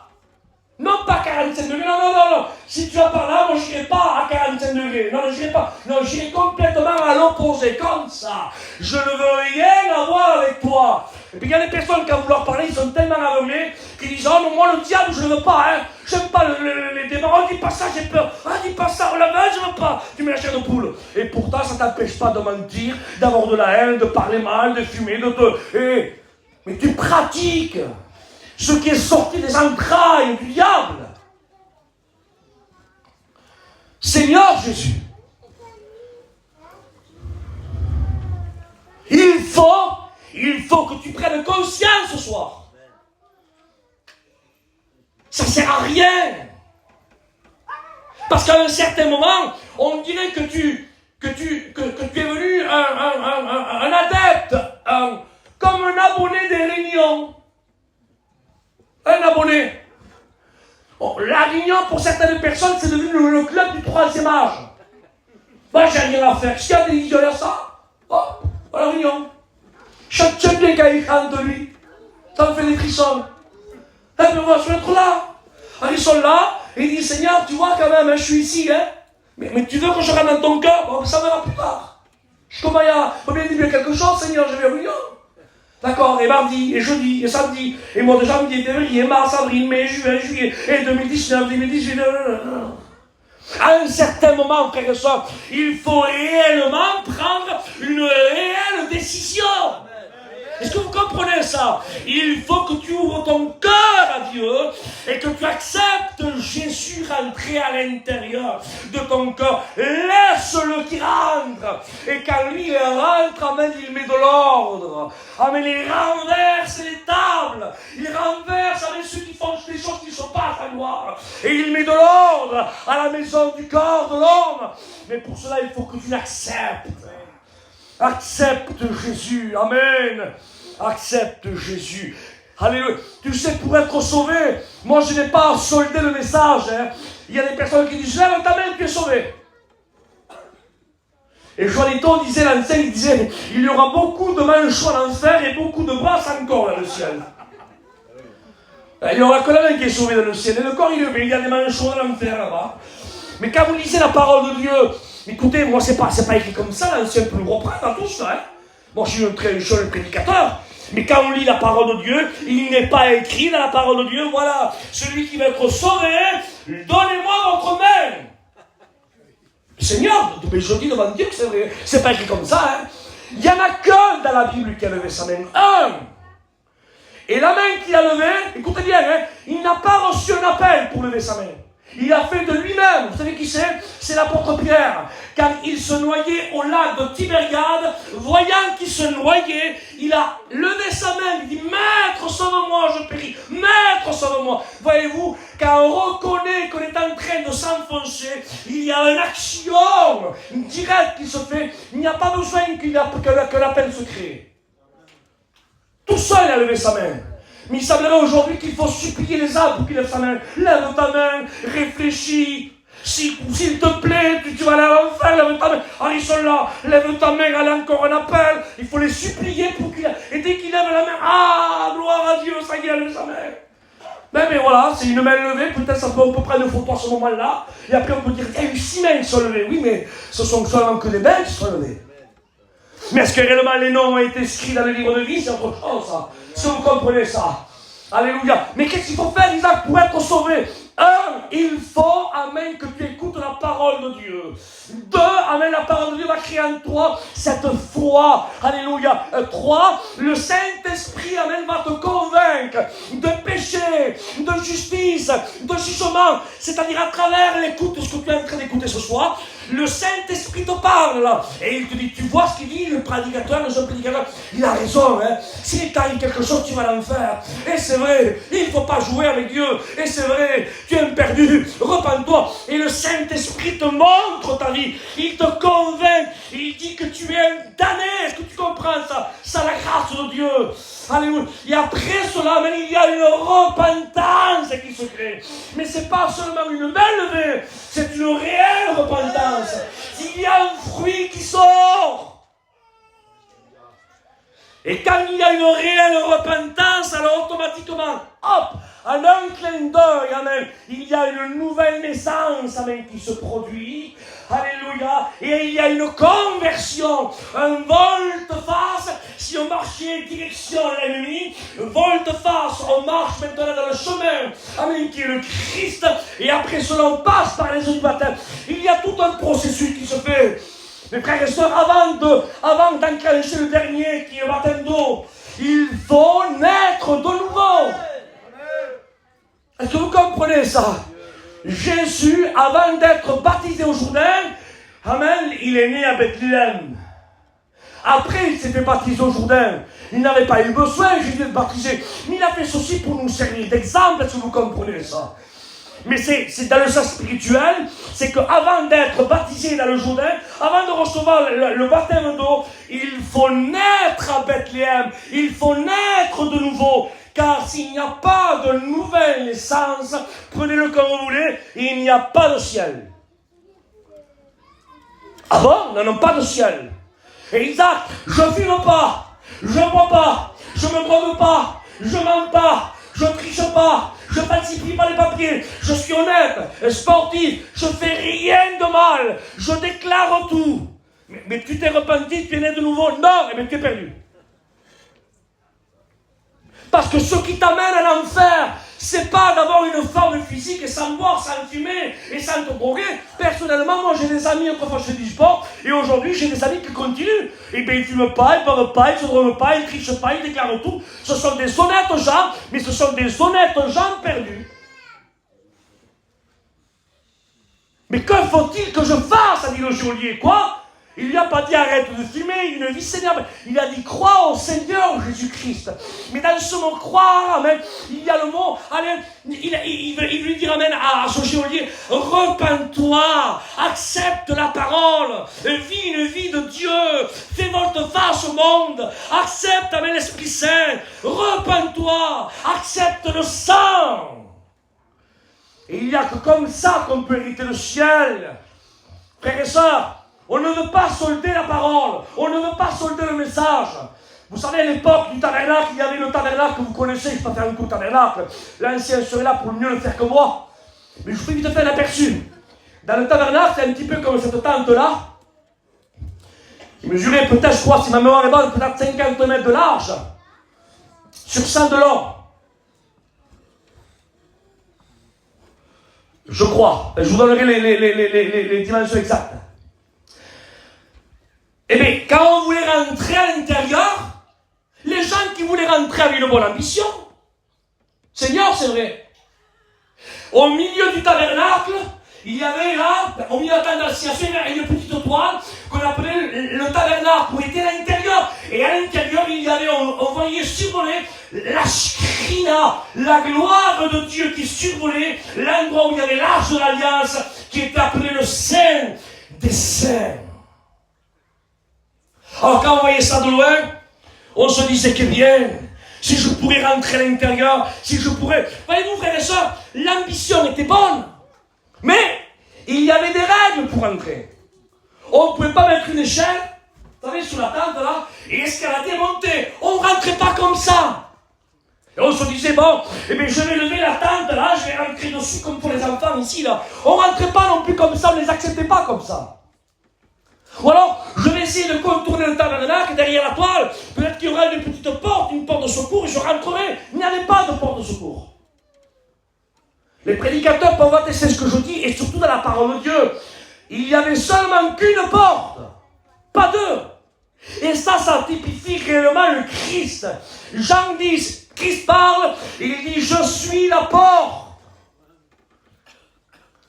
Non pas 45 degrés, non. Si tu vas par là, moi je n'irai pas à 45 degrés. Non, je n'irai pas. Non, j'irai complètement à l'opposé, comme ça. Je ne veux rien avoir avec toi. Et puis il y a des personnes, quand vous leur parlez, ils sont tellement aveuglés qu'ils disent, oh non, moi le diable, je ne veux pas, hein. J'aime pas les démons. Oh, dis pas ça, j'ai peur. Ah, dis pas ça, oh la vache, je ne veux pas. Tu mets la chair de poule. Et pourtant, ça ne t'empêche pas de mentir, d'avoir de la haine, de parler mal, de fumer, mais tu pratiques ce qui est sorti des entrailles du diable. Seigneur Jésus, il faut que tu prennes conscience ce soir. Ça ne sert à rien. Parce qu'à un certain moment, on dirait que tu es venu un adepte, comme un abonné des réunions. Un abonné. Bon, la réunion, pour certaines personnes, c'est devenu le club du troisième âge. Moi, j'ai rien à faire. Qu'est-ce qu'il y a des idiots à ça? Oh, à la réunion. J'aime bien quand il chante de lui. Ça me fait des frissons. Eh bien, moi, je vais être là. Alors, ils sont là, et ils disent, Seigneur, tu vois quand même, hein, je suis ici, hein. Mais tu veux que je rentre dans ton cœur? Bon, ça verra plus tard. Comment il y a? Faut bien dire quelque chose, Seigneur, je vais à la réunion. D'accord, et mardi, et jeudi, et samedi, et mois de janvier, février, mars, avril, mai, juin, juillet, et 2019, 2018. À un certain moment, frère et soeur, il faut réellement prendre une réelle décision. Est-ce que vous comprenez ça? Il faut que tu ouvres ton cœur à Dieu et que tu acceptes Jésus rentrer à l'intérieur de ton cœur. Laisse-le qu'il rentre. Et quand lui rentre, amen, il met de l'ordre. Amen, il renverse les tables. Il renverse avec ceux qui font des choses qui ne sont pas à sa gloire. Et il met de l'ordre à la maison du corps de l'homme. Mais pour cela, il faut que tu l'acceptes. Accepte Jésus, amen. Accepte Jésus. Alléluia. Tu sais, pour être sauvé, moi je n'ai pas soldé le message. Hein. Il y a des personnes qui disent, lève ta main, tu es sauvé. Et Joanito disait, l'ancien, il disait, il y aura beaucoup de manchots en enfer et beaucoup de brasses encore dans le ciel. Il n'y aura que la main qui est sauvée dans le ciel. Et le corps, il y a des manchots dans l'enfer là-bas. Mais quand vous lisez la parole de Dieu, écoutez, moi, c'est pas écrit comme ça, l'ancien peut le reprendre à tout ça. Hein. Moi, je suis un prédicateur. Mais quand on lit la parole de Dieu, il n'est pas écrit dans la parole de Dieu, voilà, celui qui va être sauvé, donnez-moi votre main. Seigneur, je dis devant Dieu que c'est vrai. C'est pas écrit comme ça. Hein. Il n'y en a qu'un dans la Bible qui a levé sa main. Un. Et la main qu'il a levée, écoutez bien, hein, il n'a pas reçu un appel pour lever sa main. Il a fait de lui-même. Vous savez qui c'est? C'est l'apôtre Pierre. Quand il se noyait au lac de Tibériade, voyant qu'il se noyait, il a levé sa main. Il dit, Maître, sauve-moi, je péris. Maître, sauve-moi. Voyez-vous, quand on reconnaît qu'on est en train de s'enfoncer, il y a une action directe qui se fait. Il n'y a pas besoin que l'appel se crée. Tout seul, il a levé sa main. Mais il semblerait aujourd'hui qu'il faut supplier les âmes pour qu'ils lèvent sa main. Lève ta main, réfléchis. S'il te plaît, tu vas aller à l'enfer, lève ta main. Ah, ils sont là, lève ta main, elle a encore un appel. Il faut les supplier pour qu'ils... Et dès qu'ils lèvent la main, ah, gloire à Dieu, ça y est, il a levé sa main. Mais voilà, c'est une main levée, peut-être on peut prendre une photo à ce moment-là. Et après on peut dire, il y a eu 6 mains qui sont levées. Oui, mais ce sont seulement que des mains qui sont levées. Mais est-ce que réellement les noms ont été écrits dans le livre de vie? C'est autre chose, ça. Si vous comprenez ça. Alléluia. Mais qu'est-ce qu'il faut faire, Isaac, pour être sauvé? Il faut, amen, que tu écoutes la parole de Dieu. 2, amen, la parole de Dieu va créer en toi cette foi. Alléluia. 3, le Saint-Esprit, amen, va te convaincre de péché, de justice, de jugement. C'est-à-dire à travers l'écoute de ce que tu es en train d'écouter ce soir, le Saint-Esprit te parle là. Et il te dit, tu vois ce qu'il dit, le prédicateur, le jeune prédicateur, il a raison, hein. S'il t'arrive quelque chose, tu vas l'enfer. Et c'est vrai, il ne faut pas jouer avec Dieu. Et c'est vrai, tu es perdu, repens-toi. Et le Saint-Esprit te montre ta vie. Il te convainc. Il dit que tu es un damné. Est-ce que tu comprends ça? C'est la grâce de Dieu. Alléluia. Et après cela, mais il y a une repentance qui se crée. Mais ce n'est pas seulement une belle levée, c'est une réelle repentance. Il y a un fruit qui sort. Et quand il y a une réelle repentance, alors automatiquement, hop, en un clin d'œil, amen, il y a une nouvelle naissance, amen, qui se produit. Alléluia. Et il y a une conversion, un volte-face. Si on marchait direction l'ennemi, volte-face, on marche maintenant dans le chemin, amen, qui est le Christ. Et après cela, on passe par les eaux du baptême. Il y a tout un processus qui se fait. Mes frères et sœurs, avant d'enclencher le dernier, qui est le baptême d'eau, il faut naître de nouveau. Est-ce que vous comprenez ça? Jésus, avant d'être baptisé au Jourdain, amen, il est né à Bethléem. Après, il s'est fait baptiser au Jourdain. Il n'avait pas eu besoin, Jésus, d'être baptisé. Mais il a fait ceci pour nous servir d'exemple. Est-ce que vous comprenez ça? Mais c'est dans le sens spirituel, c'est qu'avant d'être baptisé dans le Jourdain, avant de recevoir le baptême d'eau, il faut naître à Bethléem, il faut naître de nouveau, car s'il n'y a pas de nouvelle naissance, prenez-le comme vous voulez, il n'y a pas de ciel. Ah bon? Nous n'avons pas de ciel. Et Isaac, je ne fume pas, je ne bois pas, je ne me drogue pas, je ne mens pas, je ne triche pas, je ne falsifie pas les papiers, je suis honnête, sportif, je ne fais rien de mal, je déclare tout. Mais tu t'es repenti, tu es né de nouveau? Non, eh bien tu es perdu. Parce que ce qui t'amène à l'enfer, c'est pas d'avoir une forme physique et sans boire, sans fumer et sans te droguer. Personnellement, moi j'ai des amis, autrefois je fais du sport, et aujourd'hui j'ai des amis qui continuent. Et bien ils fument pas, ils boivent pas, ils se droguent pas, ils trichent pas, ils déclarent tout. Ce sont des honnêtes gens, mais ce sont des honnêtes gens perdus. Mais que faut-il que je fasse, a dit le geôlier? Quoi? Il lui a pas dit arrête de fumer, une vie seigneur. Il a dit crois au Seigneur Jésus-Christ. Mais dans ce mot croire, amen, il y a le mot, amen, il veut lui dire amen à ce geôlier, repens-toi, accepte la parole, vis une vie de Dieu, fais volte-face au monde, accepte, amen, l'Esprit Saint, repens-toi, accepte le sang. Et il n'y a que comme ça qu'on peut hériter le ciel. Frères et sœurs, on ne veut pas solder la parole. On ne veut pas solder le message. Vous savez, à l'époque du tabernacle, il y avait le tabernacle que vous connaissez. Je ne vais pas faire un coup de tabernacle. L'ancien serait là pour mieux le faire que moi. Mais je vous fais vite faire un aperçu. Dans le tabernacle, c'est un petit peu comme cette tente-là. Il mesurait peut-être, je crois, si ma mémoire est bonne, peut-être 50 mètres de large. Sur 100 de long. Je crois. Je vous donnerai les dimensions exactes. Eh bien, quand on voulait rentrer à l'intérieur, les gens qui voulaient rentrer avaient une bonne ambition. Seigneur, c'est vrai. Au milieu du tabernacle, il y avait là, au milieu de la tente d'assignation, une petite toile qu'on appelait le tabernacle, où était l'intérieur. Et à l'intérieur, il y avait, on voyait survoler la Shekinah, la gloire de Dieu qui survolait l'endroit où il y avait l'arche de l'Alliance, qui était appelé le Saint des Saints. Alors quand on voyait ça de loin, on se disait que bien, si je pourrais rentrer à l'intérieur, si je pourrais... Voyez-vous, frères et sœurs, l'ambition était bonne, mais il y avait des règles pour rentrer. On ne pouvait pas mettre une échelle, vous savez, sous la tente là, et escalader, monter. On ne rentrait pas comme ça. Et on se disait, bon, eh bien, je vais lever la tente là, je vais rentrer dessus comme pour les enfants ici là. On ne rentrait pas non plus comme ça, on ne les acceptait pas comme ça. Ou alors, je vais essayer de contourner le tabernacle derrière la toile. Peut-être qu'il y aura une petite porte, une porte de secours, et je rentrerai. Il n'y avait pas de porte de secours. Les prédicateurs peuvent attester ce que je dis, et surtout dans la parole de Dieu. Il y avait seulement qu'une porte, pas deux. Et ça typifie réellement le Christ. Jean 10, Christ parle, et il dit, je suis la porte.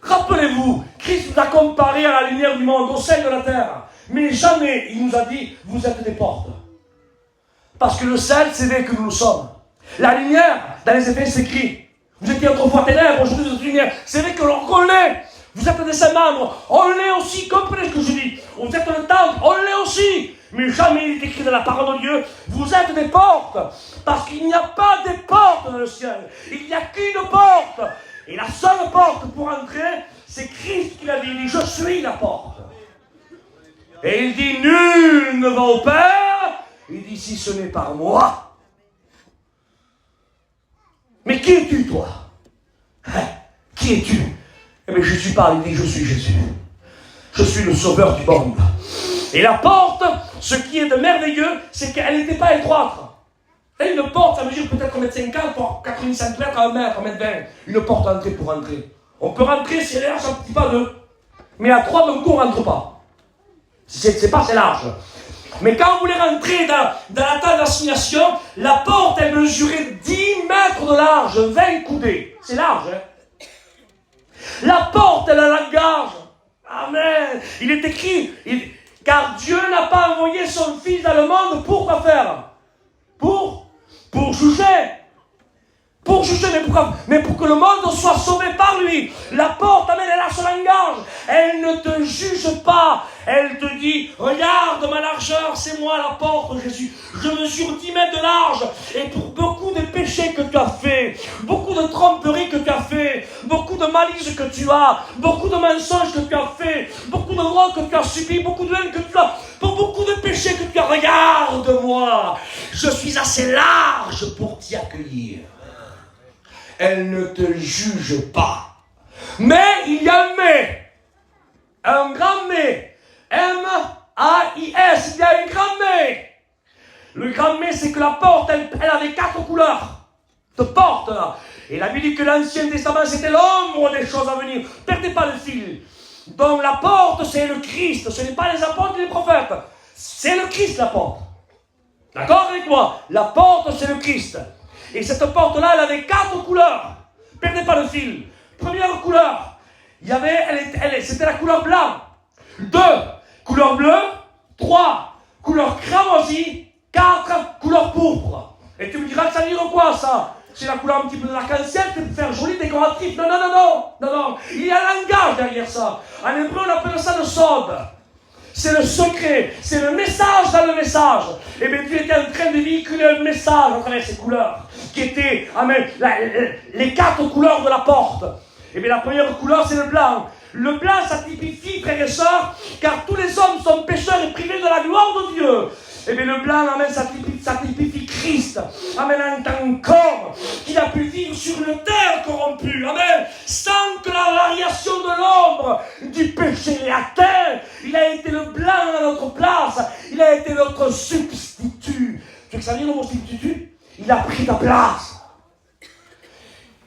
Rappelez-vous, Christ nous a comparé à la lumière du monde, au sel de la terre. Mais jamais il nous a dit, vous êtes des portes. Parce que le sel, c'est vrai que nous le sommes. La lumière, dans les Éphésiens, c'est écrit. Vous étiez autrefois ténèbres, aujourd'hui vous êtes lumière. C'est vrai que l'on l'est. Vous êtes des saints membres. On l'est aussi, comprenez ce que je dis. Vous êtes le temple, on l'est aussi. Mais jamais il est écrit dans la parole de Dieu, vous êtes des portes. Parce qu'il n'y a pas de porte dans le ciel. Il n'y a qu'une porte. Et la seule porte pour entrer, c'est Christ qui l'a dit. Il dit, je suis la porte. Et il dit, nul ne va au Père. Il dit, si ce n'est par moi. Mais qui es-tu, toi? Hein? Qui es-tu? Eh bien, Jésus parle, il dit, je suis Jésus. Je suis le sauveur du monde. Et la porte, ce qui est de merveilleux, c'est qu'elle n'était pas étroite. Et une porte, ça mesure peut-être 1m50 pour 80 cm à 1 mètre, 1m20. Une porte à entrer pour rentrer. On peut rentrer si elle est large un petit pas deux. Mais à 3 d'un coup, on ne rentre pas. C'est pas assez large. Mais quand on voulait rentrer dans la table d'assignation, la porte, elle mesurait 10 mètres de large, 20 coudées. C'est large, hein? La porte, elle a la gorge. Amen. Il est écrit, car Dieu n'a pas envoyé son Fils dans le monde pour quoi faire? Pour juger. Pour juger, mais pour que le monde soit sauvé par lui. La porte, amen, elle a son langage. Elle ne te juge pas. Elle te dit, regarde ma largeur, c'est moi la porte, Jésus. Je mesure 10 mètres de large. Et pour beaucoup de péchés que tu as fait, beaucoup de tromperies que tu as fait, beaucoup de malices que tu as, beaucoup de mensonges que tu as fait, beaucoup de drogues que tu as subi, beaucoup de haine que tu as, pour beaucoup de péchés que tu as, regarde-moi. Je suis assez large pour t'y accueillir. Elle ne te juge pas. Mais il y a un mais. Un grand mais. M-A-I-S. Il y a un grand mais. Le grand mais, c'est que la porte, elle avait 4 couleurs de porte là. Et la Bible dit que l'Ancien Testament, c'était l'ombre des choses à venir. Perdez pas le fil. Donc la porte, c'est le Christ. Ce n'est pas les apôtres et les prophètes. C'est le Christ, la porte. D'accord avec moi? La porte, c'est le Christ. Et cette porte-là, elle avait 4 couleurs. Perdez pas le fil. Première couleur, c'était la couleur blanc. 2, couleur bleue. 3, couleur cramoisie. 4, couleur pourpre. Et tu me diras que ça veut dire quoi, ça? C'est la couleur un petit peu de l'arc-en-ciel, c'est pour faire joli, décoratif. Non. Il y a un langage derrière ça. En hébreu, on appelle ça le sod. C'est le secret, c'est le message dans le message. Et bien Dieu était en train de véhiculer un message à travers ces couleurs, qui étaient, amen, les 4 couleurs de la porte. Et bien la première couleur, c'est le blanc. Le blanc, ça typifie, frères et sœurs, car tous les hommes sont pécheurs et privés de la gloire de Dieu. Et bien le blanc, amen, ça typifie Christ. Amen, en tant qu'homme, qu'il a pu vivre sur une terre corrompue. Amen, sans que la variation de l'ombre du péché l'ait atteint. Il a été le blanc à notre place. Il a été notre substitut. Tu sais que ça veut dire le mot substitut? Il a pris ta place.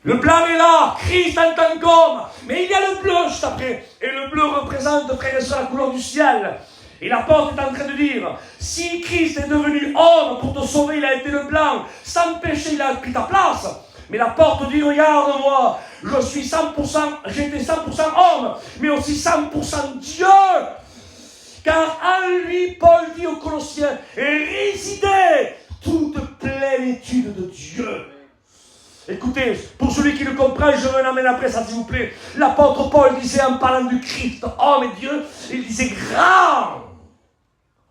Le blanc est là, Christ en tant qu'homme. Mais il y a le bleu juste après. Et le bleu représente, frères et sœurs, la couleur du ciel. Et la porte est en train de dire, si Christ est devenu homme pour te sauver, il a été le blanc. Sans péché, il a pris ta place. Mais la porte dit, regarde-moi, je suis 100%, j'étais 100% homme, mais aussi 100% Dieu. Car en lui, Paul dit aux Colossiens, résidait toute plénitude de Dieu. Écoutez, pour celui qui le comprend, je veux l'amène après ça, s'il vous plaît. L'apôtre Paul disait en parlant du Christ, homme et Dieu, il disait grand.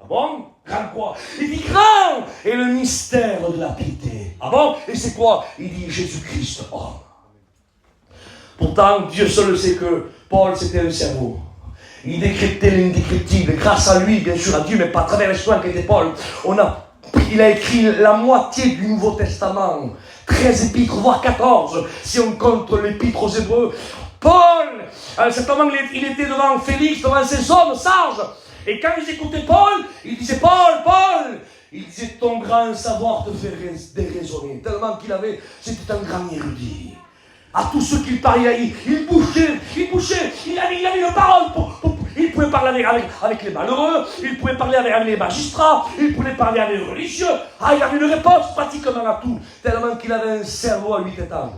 Ah bon? Grand quoi? Il dit grand est le mystère de la piété. Ah bon? Et c'est quoi? Il dit Jésus-Christ, homme. Pourtant, Dieu seul sait que Paul, c'était un cerveau. Il décryptait l'indécryptible. Grâce à lui, bien sûr, à Dieu, mais pas à travers les soins qu'était Paul. Il a écrit la moitié du Nouveau Testament. 13 épîtres, voire 14, si on compte l'épître aux Hébreux. Paul, à un certain moment, il était devant Félix, devant ses hommes sages. Et quand ils écoutaient Paul, il disait Paul, il disait ton grand savoir te fait déraisonner. Tellement qu'il c'était un grand érudit. à tous ceux qui parlaient. Il bouchait, il avait une parole. Il pouvait parler avec les malheureux, il pouvait parler avec les magistrats, il pouvait parler avec les religieux. Ah, il avait une réponse pratiquement à tout, tellement qu'il avait un cerveau à 8 étages.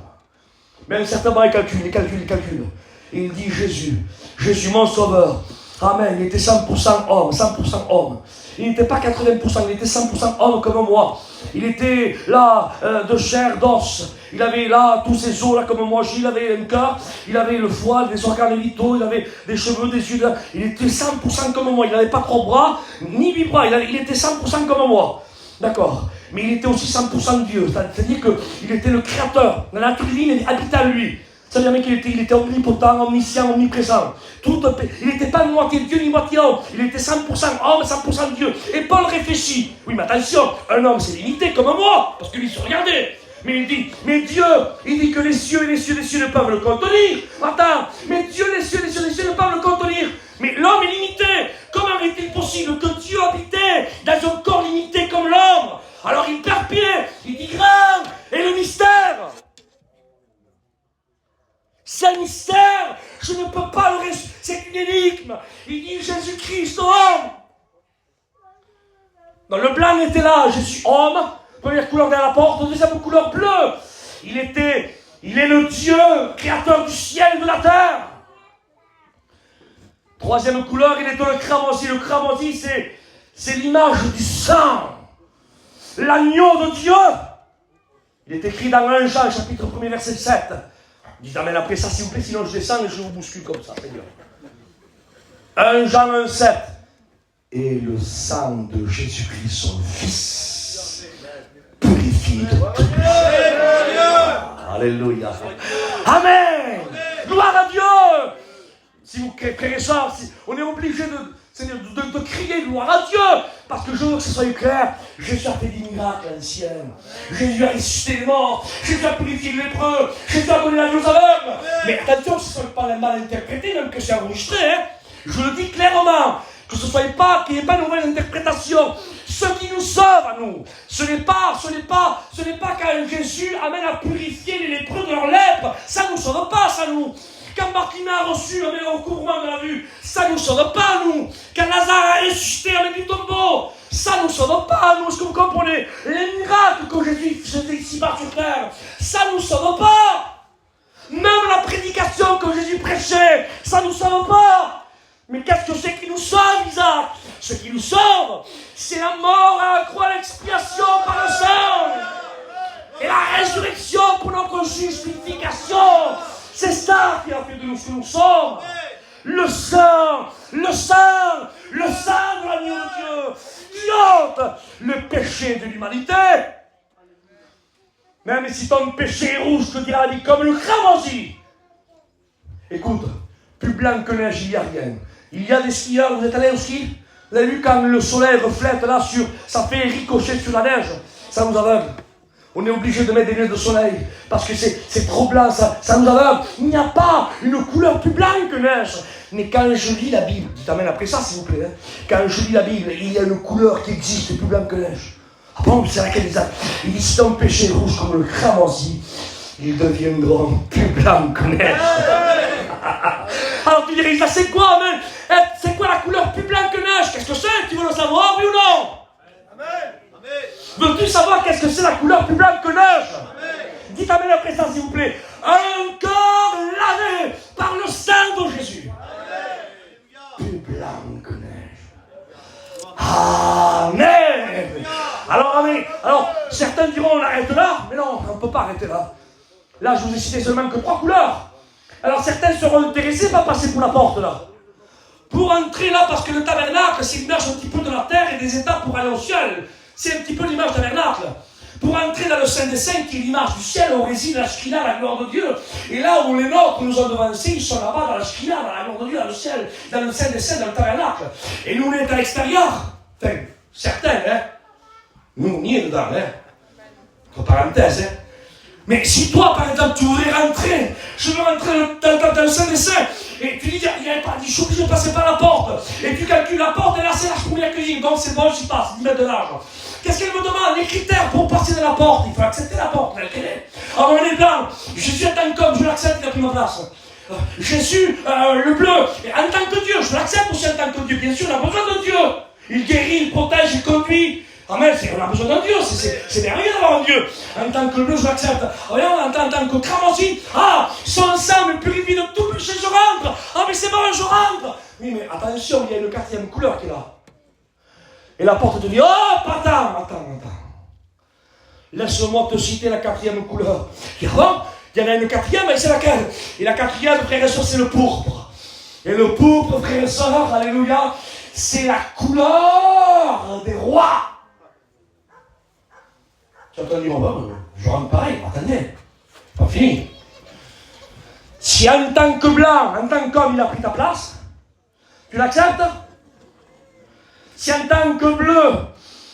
Mais à un certain moment, il calcule. Il dit Jésus mon sauveur. Amen. Il était 100% homme, 100% homme. Il n'était pas 80%, il était 100% homme comme moi. Il était là de chair, d'os. Il avait là tous ses os là comme moi. Il avait un cœur, il avait le foie, des organes vitaux, il avait des cheveux, des yeux. Il était 100% comme moi. Il n'avait pas 3 bras, ni 8 bras. Il était 100% comme moi. D'accord. Mais il était aussi 100% Dieu. C'est-à-dire qu'il était le créateur. La nature divine habitait en lui. C'est-à-dire qu'il était omnipotent, omniscient, omniprésent. Il n'était pas moitié Dieu ni moitié homme. Il était 100% homme, 100% Dieu. Et Paul réfléchit. Oui, mais attention, un homme c'est limité comme moi, parce que lui se regardait. Mais il dit, mais Dieu, il dit que les cieux et les cieux ne peuvent le contenir. Attends, mais Dieu, les cieux ne peuvent le contenir. Mais l'homme est limité. Comment est-il possible que Dieu habitait dans un corps limité comme l'homme? Alors il perd pied, il dit grand est le mystère. C'est un mystère, je ne peux pas le résoudre, c'est une énigme. Il dit Jésus-Christ, homme. Donc le blanc était là, Jésus, homme, première couleur de la porte, deuxième couleur bleue. Il est le Dieu, créateur du ciel et de la terre. Troisième couleur, il est dans le cramoisi. Le cramoisi, c'est l'image du sang, l'agneau de Dieu. Il est écrit dans 1 Jean, chapitre 1, verset 7. Dites amen après ça, s'il vous plaît, sinon je descends et je vous bouscule comme ça, Seigneur. 1 Jean 1, 7. Et le sang de Jésus-Christ, son Fils, purifie de tout. Alléluia. Amen. Gloire à Dieu. Si vous créez ça, on est obligé de crier gloire à Dieu. Parce que je veux que ce soit clair. Jésus a fait des miracles anciens. Jésus a ressuscité les morts. Jésus a purifié les lépreux. Jésus a donné la vie aux aveugles. Mais attention, ce ne soit pas mal interprété, même que c'est enregistré. Je le dis clairement. Que ce soit pas, qu'il n'y ait pas une nouvelle interprétation. Ce qui nous sauve à nous, ce n'est pas quand Jésus amène à purifier les lépreux de leur lèpre. Ça ne nous sauve pas, ça nous. Quand Bartimée a reçu le recouvrement de la vue, ça ne nous sauve pas, nous. Quand Lazare a ressuscité avec du tombeau, ça ne nous sauve pas, nous. Est-ce que vous comprenez? Les miracles que Jésus faisait ici-bas sur terre, ça ne nous sauve pas. Même la prédication que Jésus prêchait, ça ne nous sauve pas. Mais qu'est-ce que c'est qui nous sauve, Isaac? Ce qui nous sauve, c'est la mort à la croix, l'expiation par le sang. Et la résurrection pour notre justification. C'est ça qui a fait de nous ce que nous sommes. Le sang de l'agneau de Dieu, qui ôte le péché de l'humanité. Même si ton péché est rouge, je te dirai la vie, comme le cramoisi. Écoute, plus blanc que neige, il n'y a rien. Il y a des skieurs, vous êtes allés au ski? Vous avez vu quand le soleil reflète là sur, ça fait ricocher sur la neige, ça nous aveugle. On est obligé de mettre des lunettes de soleil parce que c'est trop blanc, ça nous aveugle. Il n'y a pas une couleur plus blanche que neige. Mais quand je lis la Bible, dites amen après ça s'il vous plaît, quand je lis la Bible, il y a une couleur qui existe plus blanche que neige. Ah bon, c'est laquelle Isaac? Il dit si ton péché est rouge comme le cramoisi, ils deviendront plus blancs que neige. Alors tu dirais, Isaac, c'est quoi, amen? C'est quoi la couleur plus blanche que neige? Qu'est-ce que c'est? Tu veux le savoir, oui ou non? Amen. Veux-tu savoir qu'est-ce que c'est la couleur plus blanche que neige? Amen. Dites amen après ça, s'il vous plaît. Un corps lavé par le sang de Jésus. Amen. Plus blanc que neige. Amen. Alors, amen. Alors, certains diront, on arrête là. Mais non, on ne peut pas arrêter là. Là, je vous ai cité seulement que 3 couleurs. Alors, certains seront intéressés par passer pour la porte là. Pour entrer là, parce que le tabernacle, c'est l'image un petit peu de la terre et des étapes pour aller au ciel. C'est un petit peu l'image du tabernacle. Pour entrer dans le Saint des Saints, qui est l'image du ciel, où réside la Shekhinah, la gloire de Dieu. Et là où les nôtres nous ont devancés, ils sont là-bas dans la Shekhinah, dans la gloire de Dieu, dans le ciel, dans le Saint des Saints, dans le tabernacle. Et nous, on est à l'extérieur. Enfin, certains, hein. Nous, on y est dedans, hein. Entre parenthèses, hein. Mais si toi, par exemple, tu voudrais rentrer, je veux rentrer dans le Saint des Saints, et tu dis, il n'y avait pas, je suis obligé de passer par la porte, et tu calcules la porte, et là c'est large pour la cuisine, donc c'est bon, j'y passe, 10 mètres de large. Qu'est-ce qu'elle me demande? Les critères pour passer dans la porte, il faut accepter la porte, elle est. avoir les blancs. Jésus en tant qu'homme, je l'accepte, il a pris ma place. Jésus, le bleu, en tant que Dieu, je l'accepte aussi en tant que Dieu. Bien sûr, on a besoin de Dieu. Il guérit, il protège, il conduit. Amen, on a besoin d'un Dieu, c'est merveilleux d'avoir un Dieu. En tant que bleu, je l'accepte. En tant que cramoisi, son sang me purifie de tout péché, je rentre. Mais c'est bon, je rentre. Oui, mais attention, il y a une quatrième couleur qui est là. Et la porte te dit, attends. Laisse-moi te citer la quatrième couleur. Il y en a une quatrième, et c'est laquelle? Et la quatrième, frères et sœurs, c'est le pourpre. Et le pourpre, frères et sœurs, alléluia, c'est la couleur des rois. Tu entends dire, je rentre pareil, attendez, pas fini. Si en tant que blanc, en tant qu'homme, il a pris ta place, tu l'acceptes? Si en tant que bleu,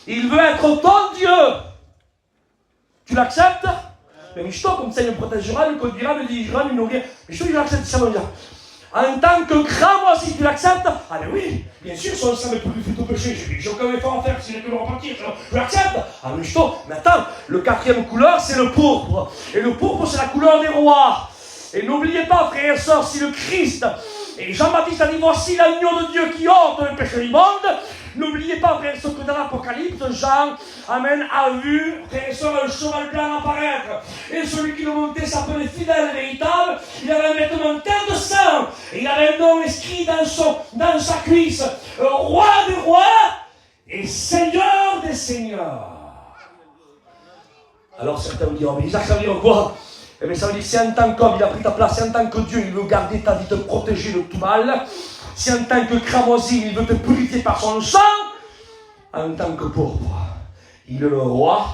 il veut être ton Dieu, tu l'acceptes? Mais Michto, comme ça, il me protégera, il me conduira, il me dirigera, il me nourrira. Michto, je l'accepte, ça veut dire. En tant que cramoisi, tu l'acceptes? Ah, mais oui, bien sûr, ça me purifie tout péché. J'ai aucun effort à faire, s'il est que de repartir, je l'accepte. Ah, mais Michto, mais attends, le quatrième couleur, c'est le pourpre. Et le pourpre, c'est la couleur des rois. Et n'oubliez pas, frères et sœurs, si le Christ, et Jean-Baptiste a dit, voici l'agneau de Dieu qui ôte le péché du monde. N'oubliez pas, frères et sœurs, que dans l'Apocalypse, Jean, amen, a vu, frères et sœurs, un cheval blanc apparaître. Et celui qui le montait s'appelait fidèle et véritable. Il avait un vêtement teint de sang. Et il avait un nom inscrit dans sa cuisse. Roi des rois et Seigneur des seigneurs. Alors certains me disent, mais Isaac, ça veut dire quoi? Eh bien, ça veut dire que si en tant qu'homme, il a pris ta place, si en tant que Dieu, il veut garder ta vie, te protéger de tout mal, si en tant que cramoisi, il veut te purifier par son sang, en tant que pourpre, il est le roi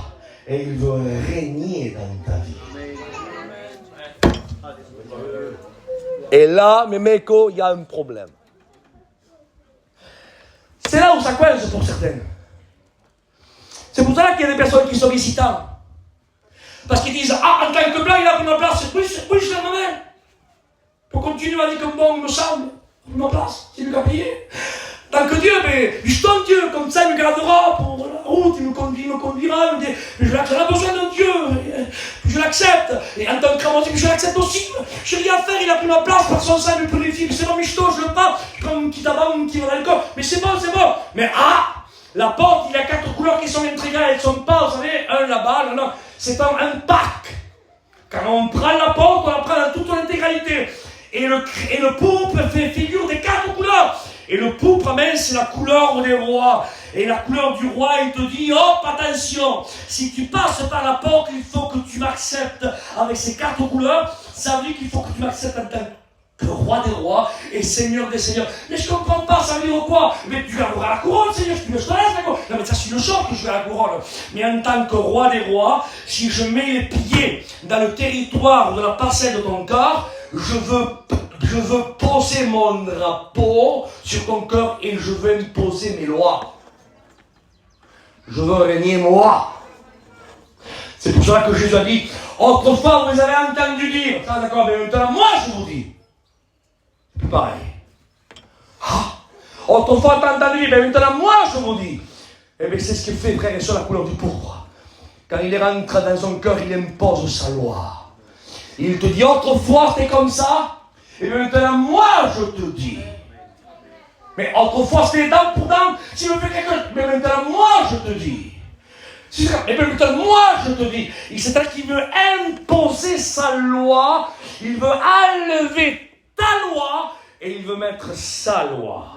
et il veut régner dans ta vie. Et là, mes mecs, il y a un problème. C'est là où ça coince pour certaines. C'est pour ça qu'il y a des personnes qui sont hésitants. Parce qu'ils disent, en tant que blanc, il a pris ma place. Oui, je suis ma main. Pour continuer à dire comme bon me semble. Ma place, c'est lui qui a payé. Tant que Dieu, mais je suis ton Dieu, comme ça il me gardera pour la route, il me conduira, il me dit, mais j'en ai besoin d'un Dieu, je l'accepte. Et en tant que cramoisi, je l'accepte aussi. Je n'ai rien à faire, il a pris ma place par son sang, il me purifie. C'est bon, Michto, je le prends, je prends un petit tabac, un petit alcool, mais c'est bon. Mais la porte, il y a 4 couleurs qui sont intrigales, elles ne sont pas, vous savez, un là-bas, non, c'est un pack. Quand on prend la porte, on la prend dans toute l'intégralité. Et le pourpre fait figure des 4 couleurs. Et le pourpre, c'est la couleur des rois. Et la couleur du roi, il te dit, attention, si tu passes par la porte, il faut que tu m'acceptes avec ces 4 couleurs. Ça veut dire qu'il faut que tu m'acceptes en tant que roi des rois et seigneur des seigneurs. Mais je comprends pas, ça veut dire quoi? Mais tu vas avoir la couronne, Seigneur, tu me laisses la couronne. Non, mais ça, c'est une chose que je vais à la couronne. Mais en tant que roi des rois, si je mets les pieds dans le territoire de la parcelle de ton corps, je veux poser mon drapeau sur ton cœur et je veux imposer mes lois. Je veux régner moi. C'est pour cela que Jésus a dit, autrefois vous avez entendu dire, ça d'accord, mais maintenant moi je vous dis. C'est plus pareil. Autrefois t'as entendu dire, mais maintenant moi je vous dis. Eh bien c'est ce qu'il fait, frère et sœurs, la couleur du pourpre. Quand il rentre dans son cœur, il impose sa loi. Il te dit, autrefois c'était comme ça. Et maintenant, moi, je te dis. Mais autrefois, c'était dent pour dent. Si me fait quelque chose, mais maintenant, moi, je te dis. Et maintenant, moi, je te dis. C'est-à-dire qu'il veut imposer sa loi. Il veut enlever ta loi. Et il veut mettre sa loi.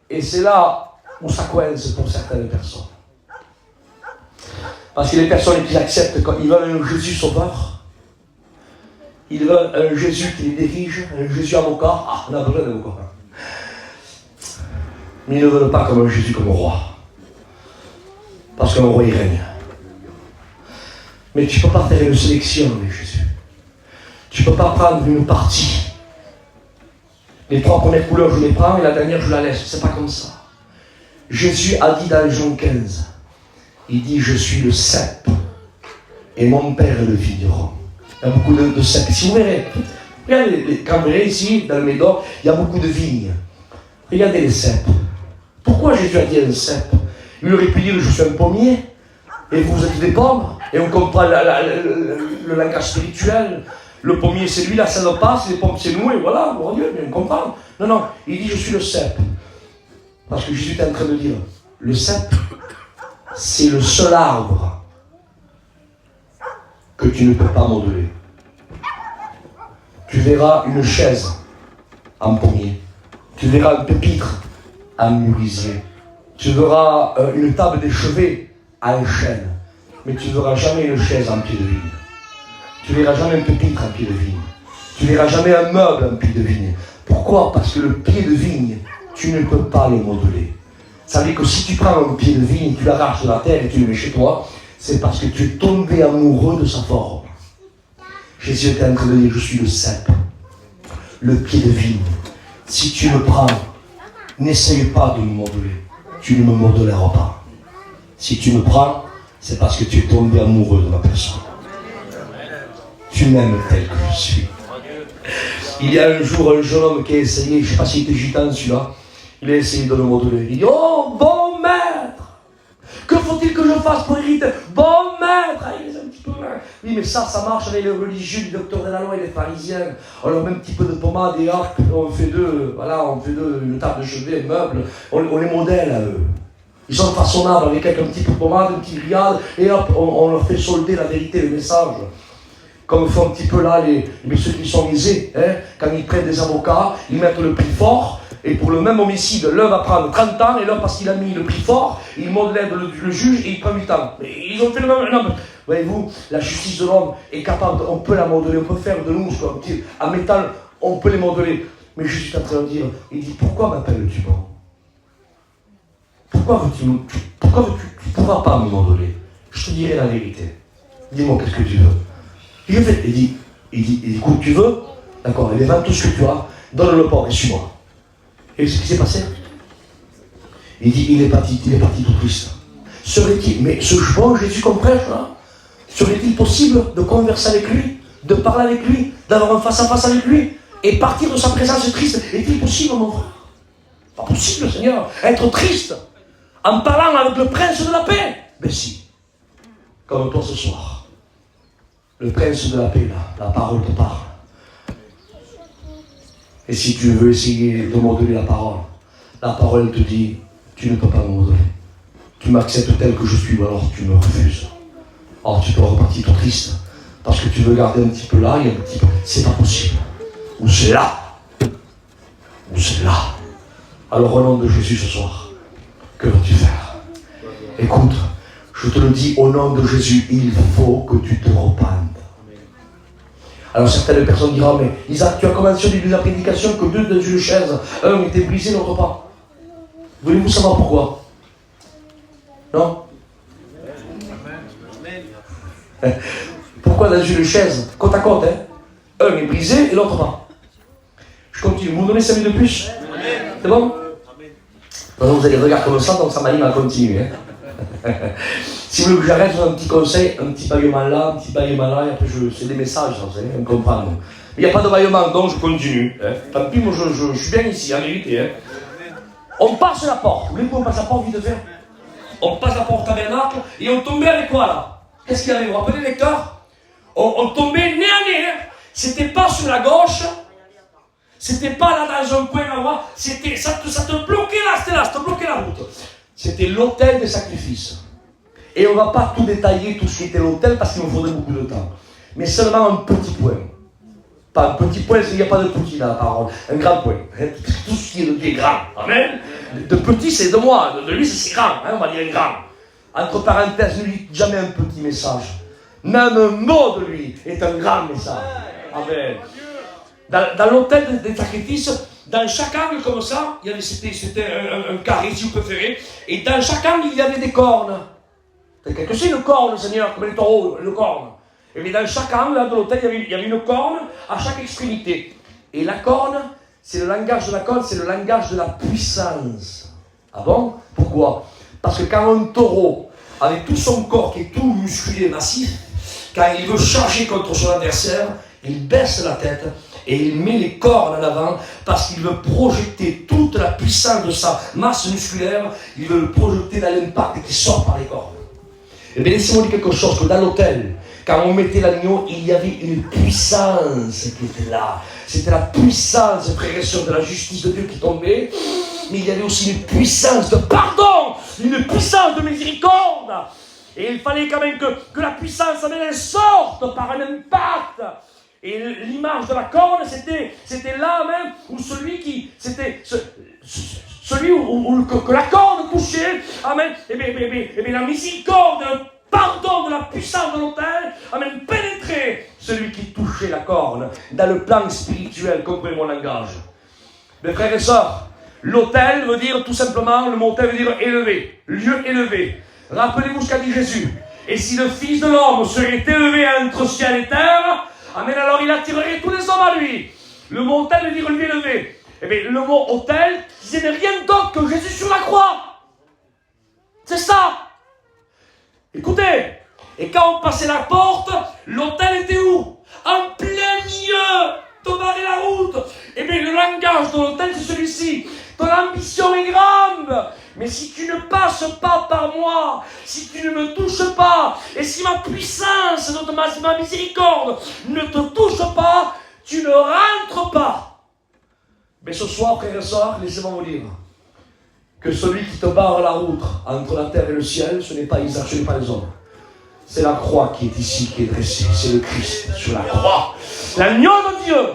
Et c'est là où ça coince pour certaines personnes. Parce que les personnes qui acceptent, quand ils veulent un Jésus sauveur, ils veulent un Jésus qui les dirige, un Jésus avocat. On a besoin d'avocat. Mais ils ne veulent pas comme un Jésus comme roi. Parce qu'un roi, il règne. Mais tu ne peux pas faire une sélection avec Jésus. Tu ne peux pas prendre une partie. Les 3 premières couleurs, je les prends et la dernière, je la laisse. C'est pas comme ça. Jésus a dit dans Jean 15, il dit, je suis le cep et mon père est le vigneron. Il y a beaucoup de cèpes. Si vous verrez, regardez, quand vous verrez ici, dans le Médoc, il y a beaucoup de vignes. Regardez les cèpes. Pourquoi Jésus a dit un cep? Il aurait pu dire, je suis un pommier. Et vous êtes des pommes. Et on comprend le langage spirituel. Le pommier c'est lui, la scène passe, les pommes c'est nous, et voilà, mon Dieu, mais on comprend. Non, non, il dit je suis le cep. Parce que Jésus est en train de dire, le cep, c'est le seul arbre que tu ne peux pas modeler. Tu verras une chaise en pommier. Tu verras un pupitre en mûrisier. Tu verras une table des chevets en chêne. Mais tu ne verras jamais une chaise en pied de vigne. Tu ne verras jamais un pupitre en pied de vigne. Tu ne verras jamais un meuble en pied de vigne. Pourquoi? Parce que le pied de vigne, tu ne peux pas le modeler. Ça veut dire que si tu prends un pied de vigne, tu l'arraches de la terre et tu le mets chez toi, c'est parce que tu es tombé amoureux de sa forme. Jésus était en train de dire, je suis le cep, le pied de vigne. Si tu me prends, n'essaye pas de me modeler. Tu ne me modeleras pas. Si tu me prends, c'est parce que tu es tombé amoureux de ma personne. Tu m'aimes tel que je suis. Il y a un jour un jeune homme qui a essayé, je ne sais pas s'il était gitan celui-là, il a essayé de le modeler. Il dit, oh bon maître, que faut-il que je fasse pour hériter? Bon maître, il est un petit peu là. Oui, mais ça marche avec les religieux du docteur de la loi et les pharisiens. On leur met un petit peu de pommade et hop, on fait d'eux, voilà, on fait d'eux une table de chevet, un meuble, on les modèle à eux. Ils sont façonnables avec un petit peu de pommade, une petite grillade, et hop, on leur fait solder la vérité, le message. Comme font un petit peu là mais ceux qui sont aisés, hein, quand ils prennent des avocats, ils mettent le prix fort, et pour le même homicide, l'un va prendre 30 ans, et l'autre, parce qu'il a mis le prix fort, il modèle le juge et il prend 8 ans. Mais ils ont fait le même. Non, mais, voyez-vous, la justice de l'homme est capable, on peut la modeler, on peut faire de nous, en métal, on peut les modeler. Mais je suis en train de dire, il dit, pourquoi m'appelles-tu bon? Pourquoi tu ne pourras pas me modeler? Je te dirai la vérité. Dis-moi qu'est-ce que tu veux. Il dit, écoute, tu veux? D'accord, il vends tout ce que tu as, donne-le port et suis-moi. Et ce qui s'est passé? Il dit, il est parti tout triste. Serait-il, mais ce bon Jésus qu'on prêche là, serait-il possible de converser avec lui, de parler avec lui, d'avoir un face-à-face avec lui, et partir de sa présence triste? Est-il possible, mon frère? Pas possible, Seigneur, être triste, en parlant avec le prince de la paix. Mais si, comme toi ce soir. Le prince de la paix, là, la parole te parle. Et si tu veux essayer de modeler la parole te dit, tu ne peux pas me modeler. Tu m'acceptes tel que je suis, ou alors tu me refuses. Alors tu peux repartir tout triste, parce que tu veux garder un petit peu là, et un petit peu. C'est pas possible. Ou c'est là, ou c'est là. Alors au nom de Jésus ce soir, que vas-tu faire? Écoute, je te le dis, au nom de Jésus, il faut que tu te repentes. Alors certaines personnes diront, mais Isaac, tu as commencé au début de la prédication que deux dans une chaise, un était brisé, l'autre pas. Voulez-vous savoir pourquoi? Non? Pourquoi dans une chaise, côte à côte, hein? Un est brisé et l'autre pas. Je continue, vous me donnez 5 minutes de plus? C'est bon? Vous allez regarder comme ça, donc ça m'anime à continuer. Hein? Si vous voulez que j'arrête, un petit conseil, un petit bâillement là, un petit bâillement là, et après c'est des messages, vous savez, on comprend. Mais il n'y a pas de bâillement, donc je continue. Hein. Tant pis, moi je suis bien ici, en vérité. Hein. On passe la porte. Vous voulez qu'on passe la porte vite fait? On passe la porte tabernacle et on tombait avec quoi là? Qu'est-ce qu'il y avait? Vous vous rappelez, lecteur? On tombait nez à nez. Hein. C'était pas sur la gauche, c'était pas là dans un coin à droite, ça te bloquait là, c'était là, ça te bloquait la route. C'était l'autel des sacrifices. Et on ne va pas tout détailler, tout ce qui était l'autel, parce qu'il nous faudrait beaucoup de temps. Mais seulement un petit point. Pas un petit point, il n'y a pas de petit dans la parole. Un grand point. Tout ce qui est grand. Amen. De petit, c'est de moi. De lui, c'est grand. Hein, on va dire un grand. Entre parenthèses, ne lis jamais un petit message. Même un mot de lui est un grand message. Amen. Dans l'autel des sacrifices, dans chaque angle comme ça, c'était un carré, si vous préférez. Et dans chaque angle, il y avait des cornes. Qu'est-ce que c'est une corne, Seigneur? Comme les taureaux, une corne. Et bien dans chaque angle là, de l'autel, il y avait une corne à chaque extrémité. Et la corne, c'est le langage de la corne, c'est le langage de la puissance. Ah bon? Pourquoi? Parce que quand un taureau, avec tout son corps qui est tout musculé, massif, quand il veut charger contre son adversaire, il baisse la tête et il met les cornes en avant parce qu'il veut projeter toute la puissance de sa masse musculaire, il veut le projeter dans l'impact qui sort par les cornes. Et bien laissez-moi dire quelque chose, que dans l'autel, quand on mettait l'agneau, il y avait une puissance qui était là. C'était la puissance, frères et sœurs, de la justice de Dieu qui tombait. Mais il y avait aussi une puissance de pardon, une puissance de miséricorde. Et il fallait quand même que la puissance elle sorte par un impact. Et l'image de la corne, c'était là même où celui qui, c'était celui que la corne touchait, amen, et bien la miséricorde, le pardon de la puissance de l'autel, amen, pénétrait celui qui touchait la corne dans le plan spirituel, comprenez mon langage. Mes frères et sœurs, l'autel veut dire tout simplement, le mot autel veut dire élevé, lieu élevé. Rappelez-vous ce qu'a dit Jésus. Et si le Fils de l'homme serait élevé entre ciel et terre, amen, alors il attirerait tous les hommes à lui. Le mot autel veut dire lieu élevé. Eh bien, le mot autel, ce n'est rien d'autre que Jésus sur la croix. C'est ça. Écoutez, et quand on passait la porte, l'autel était où? En plein milieu de barrer la route. Eh bien, le langage de l'autel, c'est celui-ci. Ton ambition est grande, mais si tu ne passes pas par moi, si tu ne me touches pas, et si ma puissance, ma miséricorde ne te touche pas, tu ne rentres pas. Mais ce soir, frères et sœurs, laissez-moi vous dire que celui qui te barre la route entre la terre et le ciel, ce n'est pas Isaac, ce n'est pas les hommes. C'est la croix qui est ici, qui est dressée. C'est le Christ sur la croix. L'agneau de Dieu,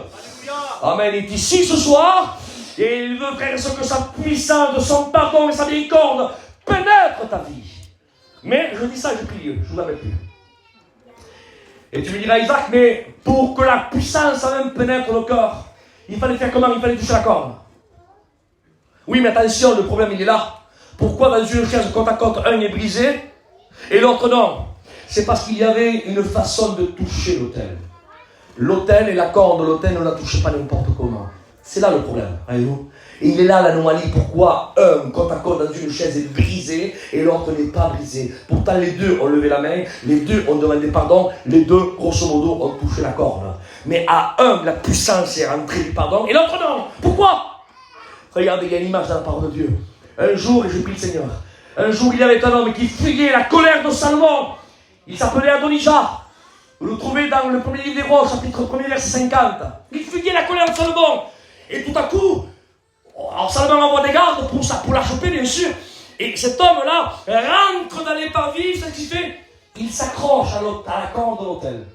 amen, est ici ce soir. Et il veut, frères et sœurs, que sa puissance, son pardon et sa miséricorde pénètrent ta vie. Mais je dis ça, je prie Dieu, je ne vous l'avais plus. Et tu me diras, Isaac, mais pour que la puissance même pénètre le corps, il fallait faire comment? Il fallait toucher la corne. Oui, mais attention, le problème il est là. Pourquoi dans une chaise côte à côte, un est brisé et l'autre non? C'est parce qu'il y avait une façon de toucher l'autel. L'autel et la corne de l'autel ne la touchent pas n'importe comment. C'est là le problème, voyez-vous. Et il est là l'anomalie, pourquoi un côte à côte dans une chaise est brisé et l'autre n'est pas brisé. Pourtant les deux ont levé la main, les deux ont demandé pardon, les deux grosso modo ont touché la corne. Mais à un, la puissance est rentrée du pardon et l'autre non. Pourquoi? Regardez, il y a une image dans la parole de Dieu. Un jour, et je prie le Seigneur, un jour il y avait un homme qui fuyait la colère de Salomon. Il s'appelait Adonijah. Vous le trouvez dans le premier livre des Rois, chapitre 1er, verset 50. Il fuyait la colère de Salomon. Et tout à coup, alors Salomon envoie des gardes pour la choper, bien sûr. Et cet homme-là rentre dans les parvis, c'est ce qu'il fait. Il s'accroche à la corde de l'autel.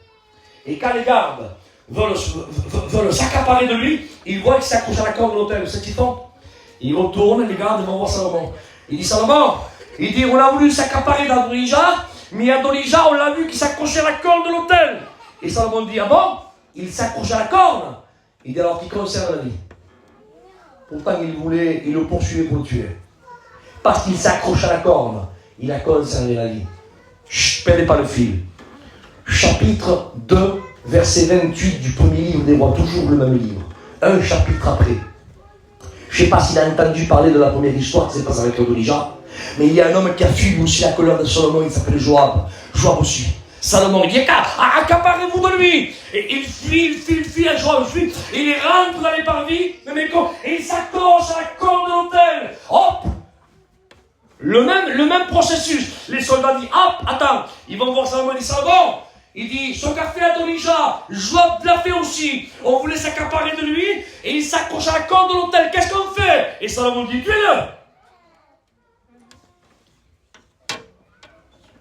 Et quand les gardes veulent s'accaparer de lui, ils voient qu'il s'accroche à la corde de l'autel. C'est ce qu'ils font. Ils retournent, les gardes vont voir Salomon. Il dit, Salomon, il dit, on a voulu s'accaparer d'Adonijah, mais Adonijah, on l'a vu qu'il s'accrochait à la corde de l'autel. Et Salomon dit, ah bon? Il s'accroche à la corde. Il dit alors qu'il conserve la vie. Pourtant, il le poursuivait pour le tuer. Parce qu'il s'accroche à la corde, il a conservé la vie. Chut, perdez pas le fil. Chapitre 2, verset 28 du premier livre des Rois, toujours le même livre. Un chapitre après. Je ne sais pas s'il a entendu parler de la première histoire qui s'est passée avec Adonijah, mais il y a un homme qui a fui aussi la colère de Salomon, il s'appelle Joab. Joab aussi. Salomon, il dit, accaparez-vous de lui. Et il fuit, à Joab fuit, et il rentre dans les parvis, et il s'accroche à la corde de l'autel. Hop! Le même processus. Les soldats disent, hop, attends, ils vont voir Salomon, il dit, Salomon, il dit, ce qu'a fait Adonijah, Joab l'a fait aussi. On voulait s'accaparer de lui, et il s'accroche à la corde de l'autel. Qu'est-ce qu'on fait? Et Salomon dit, tuez-le.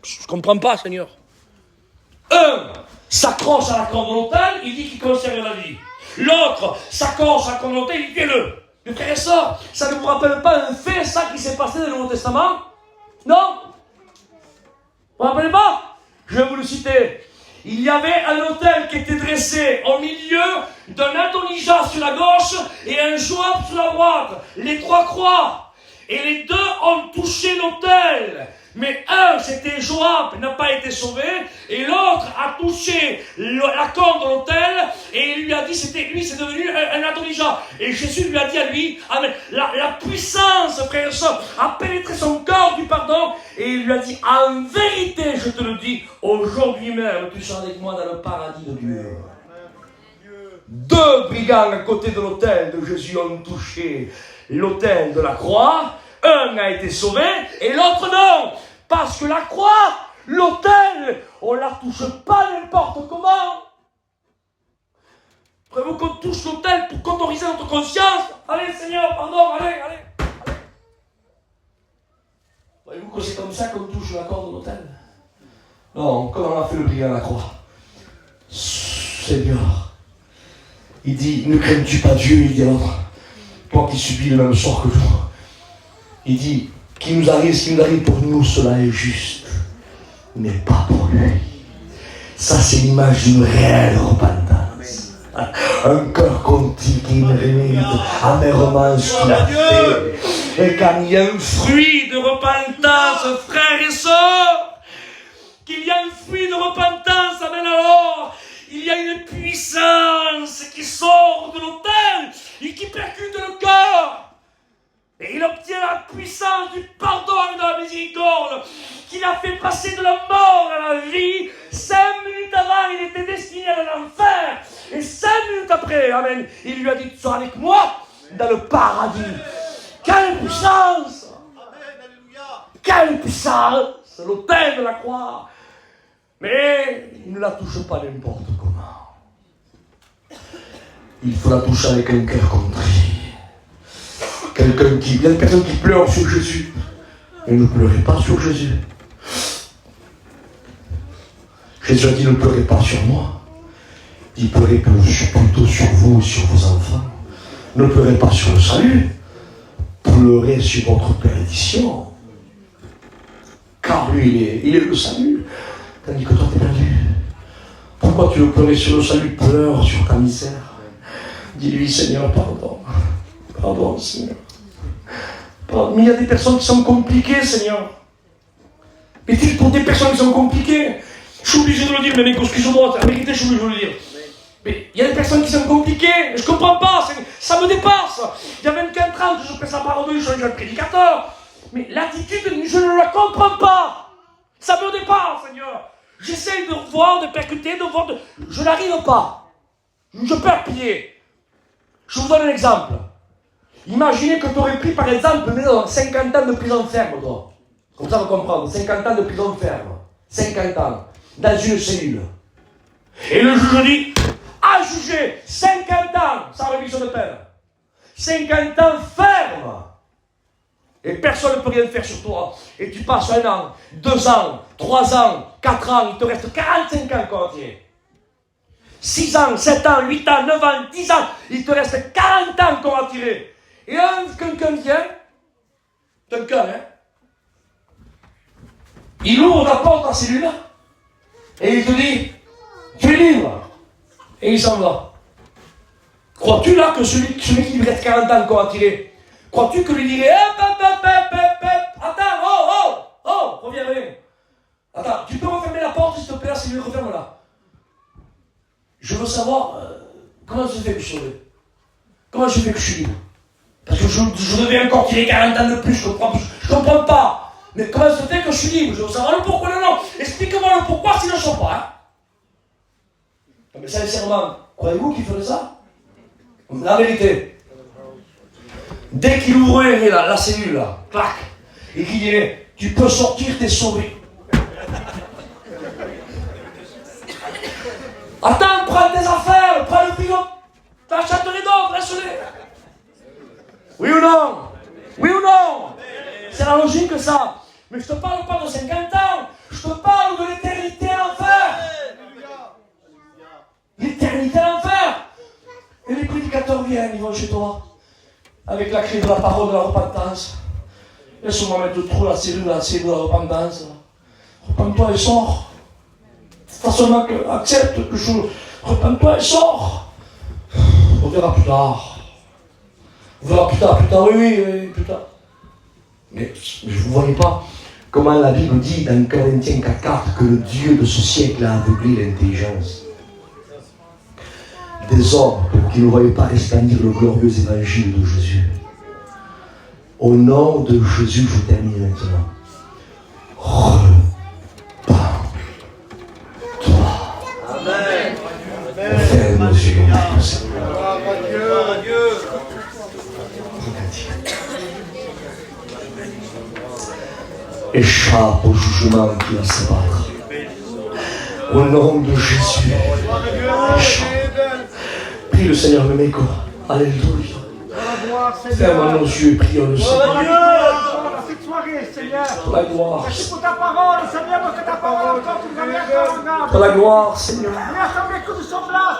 Je ne comprends pas, Seigneur. Un s'accroche à la corde de l'autel, il dit qu'il conserve la vie. L'autre s'accroche à la corde de l'autel, il dit fais-le. Mais frère et sœur, ça ne vous rappelle pas un fait, ça qui s'est passé dans le Nouveau Testament? Non? Vous ne vous rappelez pas? Je vais vous le citer. Il y avait un autel qui était dressé au milieu d'un Adonijah sur la gauche et un Joab sur la droite. Les trois croix. Et les deux ont touché l'autel. Mais un, c'était Joab, n'a pas été sauvé, et l'autre a touché la corde de l'autel, et il lui a dit, lui, c'est devenu un Adonijah. Et Jésus lui a dit à lui, amen, la puissance, frère et soeur, a pénétré son corps du pardon, et il lui a dit, en vérité, je te le dis, aujourd'hui même, tu seras avec moi dans le paradis de Dieu. Deux brigands à côté de l'autel de Jésus ont touché l'autel de la croix. Un a été sauvé et l'autre non. Parce que la croix L'autel, on ne la touche pas n'importe comment. Prévoit qu'on touche l'autel pour contoriser notre conscience. Allez Seigneur, pardon, allez. Voyez-vous que c'est comme ça qu'on touche la corde de l'autel? Non, comme on a fait le prier à la croix. Seigneur, il dit, ne crains-tu pas Dieu, il dit à l'autre, toi qui subis le même sort que toi. Il dit, ce qui nous arrive pour nous, cela est juste, mais pas pour lui. Ça, c'est l'image d'une réelle repentance. Un cœur contis qui mérite amèrement ce qu'il a fait. Et quand il y a un fruit de repentance, frères et sœurs, qu'il y a un fruit de repentance, amen alors, il y a une puissance qui sort de l'autel et qui percute le cœur. Et il obtient la puissance du pardon et de la miséricorde qui l'a fait passer de la mort à la vie. 5 minutes avant, il était destiné à l'enfer. Et 5 minutes après, amen, il lui a dit, tu seras avec moi dans le paradis. Quelle puissance! Quelle puissance! L'autel de la croix. Mais il ne la touche pas n'importe comment. Il faut la toucher avec un cœur contrit. Il y a des personnes qui pleurent sur Jésus. Mais ne pleurez pas sur Jésus. Jésus a dit, ne pleurez pas sur moi. Il pleurez plutôt sur vous et sur vos enfants. Ne pleurez pas sur le salut. Pleurez sur votre perdition. Car lui, il est le salut. Tandis que toi, t'es perdu. Pourquoi tu veux pleurer sur le salut? Pleure sur ta misère. Dis-lui, Seigneur, pardon. Pardon, Seigneur. Pardon. Mais il y a des personnes qui sont compliquées, Seigneur. Mais pour des personnes qui sont compliquées, je suis obligé de le dire, mais excuse-moi, la vérité, je suis obligé de le dire. Mais il y a des personnes qui sont compliquées, je ne comprends pas, ça me dépasse. Il y a 24 ans que je presse la parole de Dieu, je suis un prédicateur. Mais l'attitude, je ne la comprends pas. Ça me dépasse, Seigneur. J'essaye de voir, de percuter, de voir, je n'arrive pas. Je perds pied. Je vous donne un exemple. Imaginez que tu aurais pris, par exemple, 50 ans de prison ferme, toi. Comme ça, on va comprendre. 50 ans de prison ferme. 50 ans. Dans une cellule. Et le juge dit, à juger 50 ans, sans révision de peine. 50 ans ferme. Et personne ne peut rien faire sur toi. Et tu passes 1 an, 2 ans, 3 ans, 4 ans, il te reste 45 ans encore entier. 6 ans, 7 ans, 8 ans, 9 ans, 10 ans, il te reste 40 ans qu'on va tirer. Et quelqu'un vient, hein, il ouvre la porte à celui-là, et il te dit, tu es libre. Et il s'en va. Crois-tu là que celui qui lui reste 40 ans qu'on va tirer, crois-tu que lui dirait, attends, reviens. Attends, tu peux refermer la porte s'il te plaît, s'il referme-la. Je veux savoir comment je fais que je suis sauvé. Comment je fais que je suis libre. Parce que je devais encore tirer 40 ans de plus, je comprends pas. Mais comment se fait que je suis libre? Je veux savoir le pourquoi, non. Explique-moi le pourquoi, sinon je ne sais pas. Hein. Mais sincèrement, croyez-vous qu'il ferait ça? La vérité. Dès qu'il ouvrait la cellule, là, clac, et qu'il dirait, tu peux sortir, t'es sauvé. Attends, prends tes affaires, prends le frigo, t'achèterais d'autres, laisse-les. Oui ou non? Oui ou non? C'est la logique ça. Mais je te parle pas de 50 ans, je te parle de l'éternité en enfer. L'éternité en enfer. Et les prédicateurs viennent, ils vont chez toi, avec la clé de la parole de la repentance. Laisse-moi mettre le trou, la cellule de la repentance. Repends-toi et sors. Pas seulement que accepte que je repends-toi et sors. On verra plus tard. On verra plus tard, oui, plus tard. Mais vous ne voyez pas comment la Bible dit dans Corinthiens 4 que le Dieu de ce siècle a aveuglé l'intelligence des hommes pour qu'ils ne voyaient pas resplendir le glorieux évangile de Jésus. Au nom de Jésus, je termine maintenant. Amen. Ferme nos yeux. Adieu. échappe au jugement qui va se battre. Au nom de Jésus, échappe. Prie le Seigneur, le méco. Alléluia. Ferme nos yeux et prions le Seigneur. Cette soirée, Seigneur. Pour la gloire. Merci pour ta parole, Seigneur, parce que ta parole encore, tu nous as mis encore en garde. Pour la gloire, Seigneur. Merci que nous sommes là.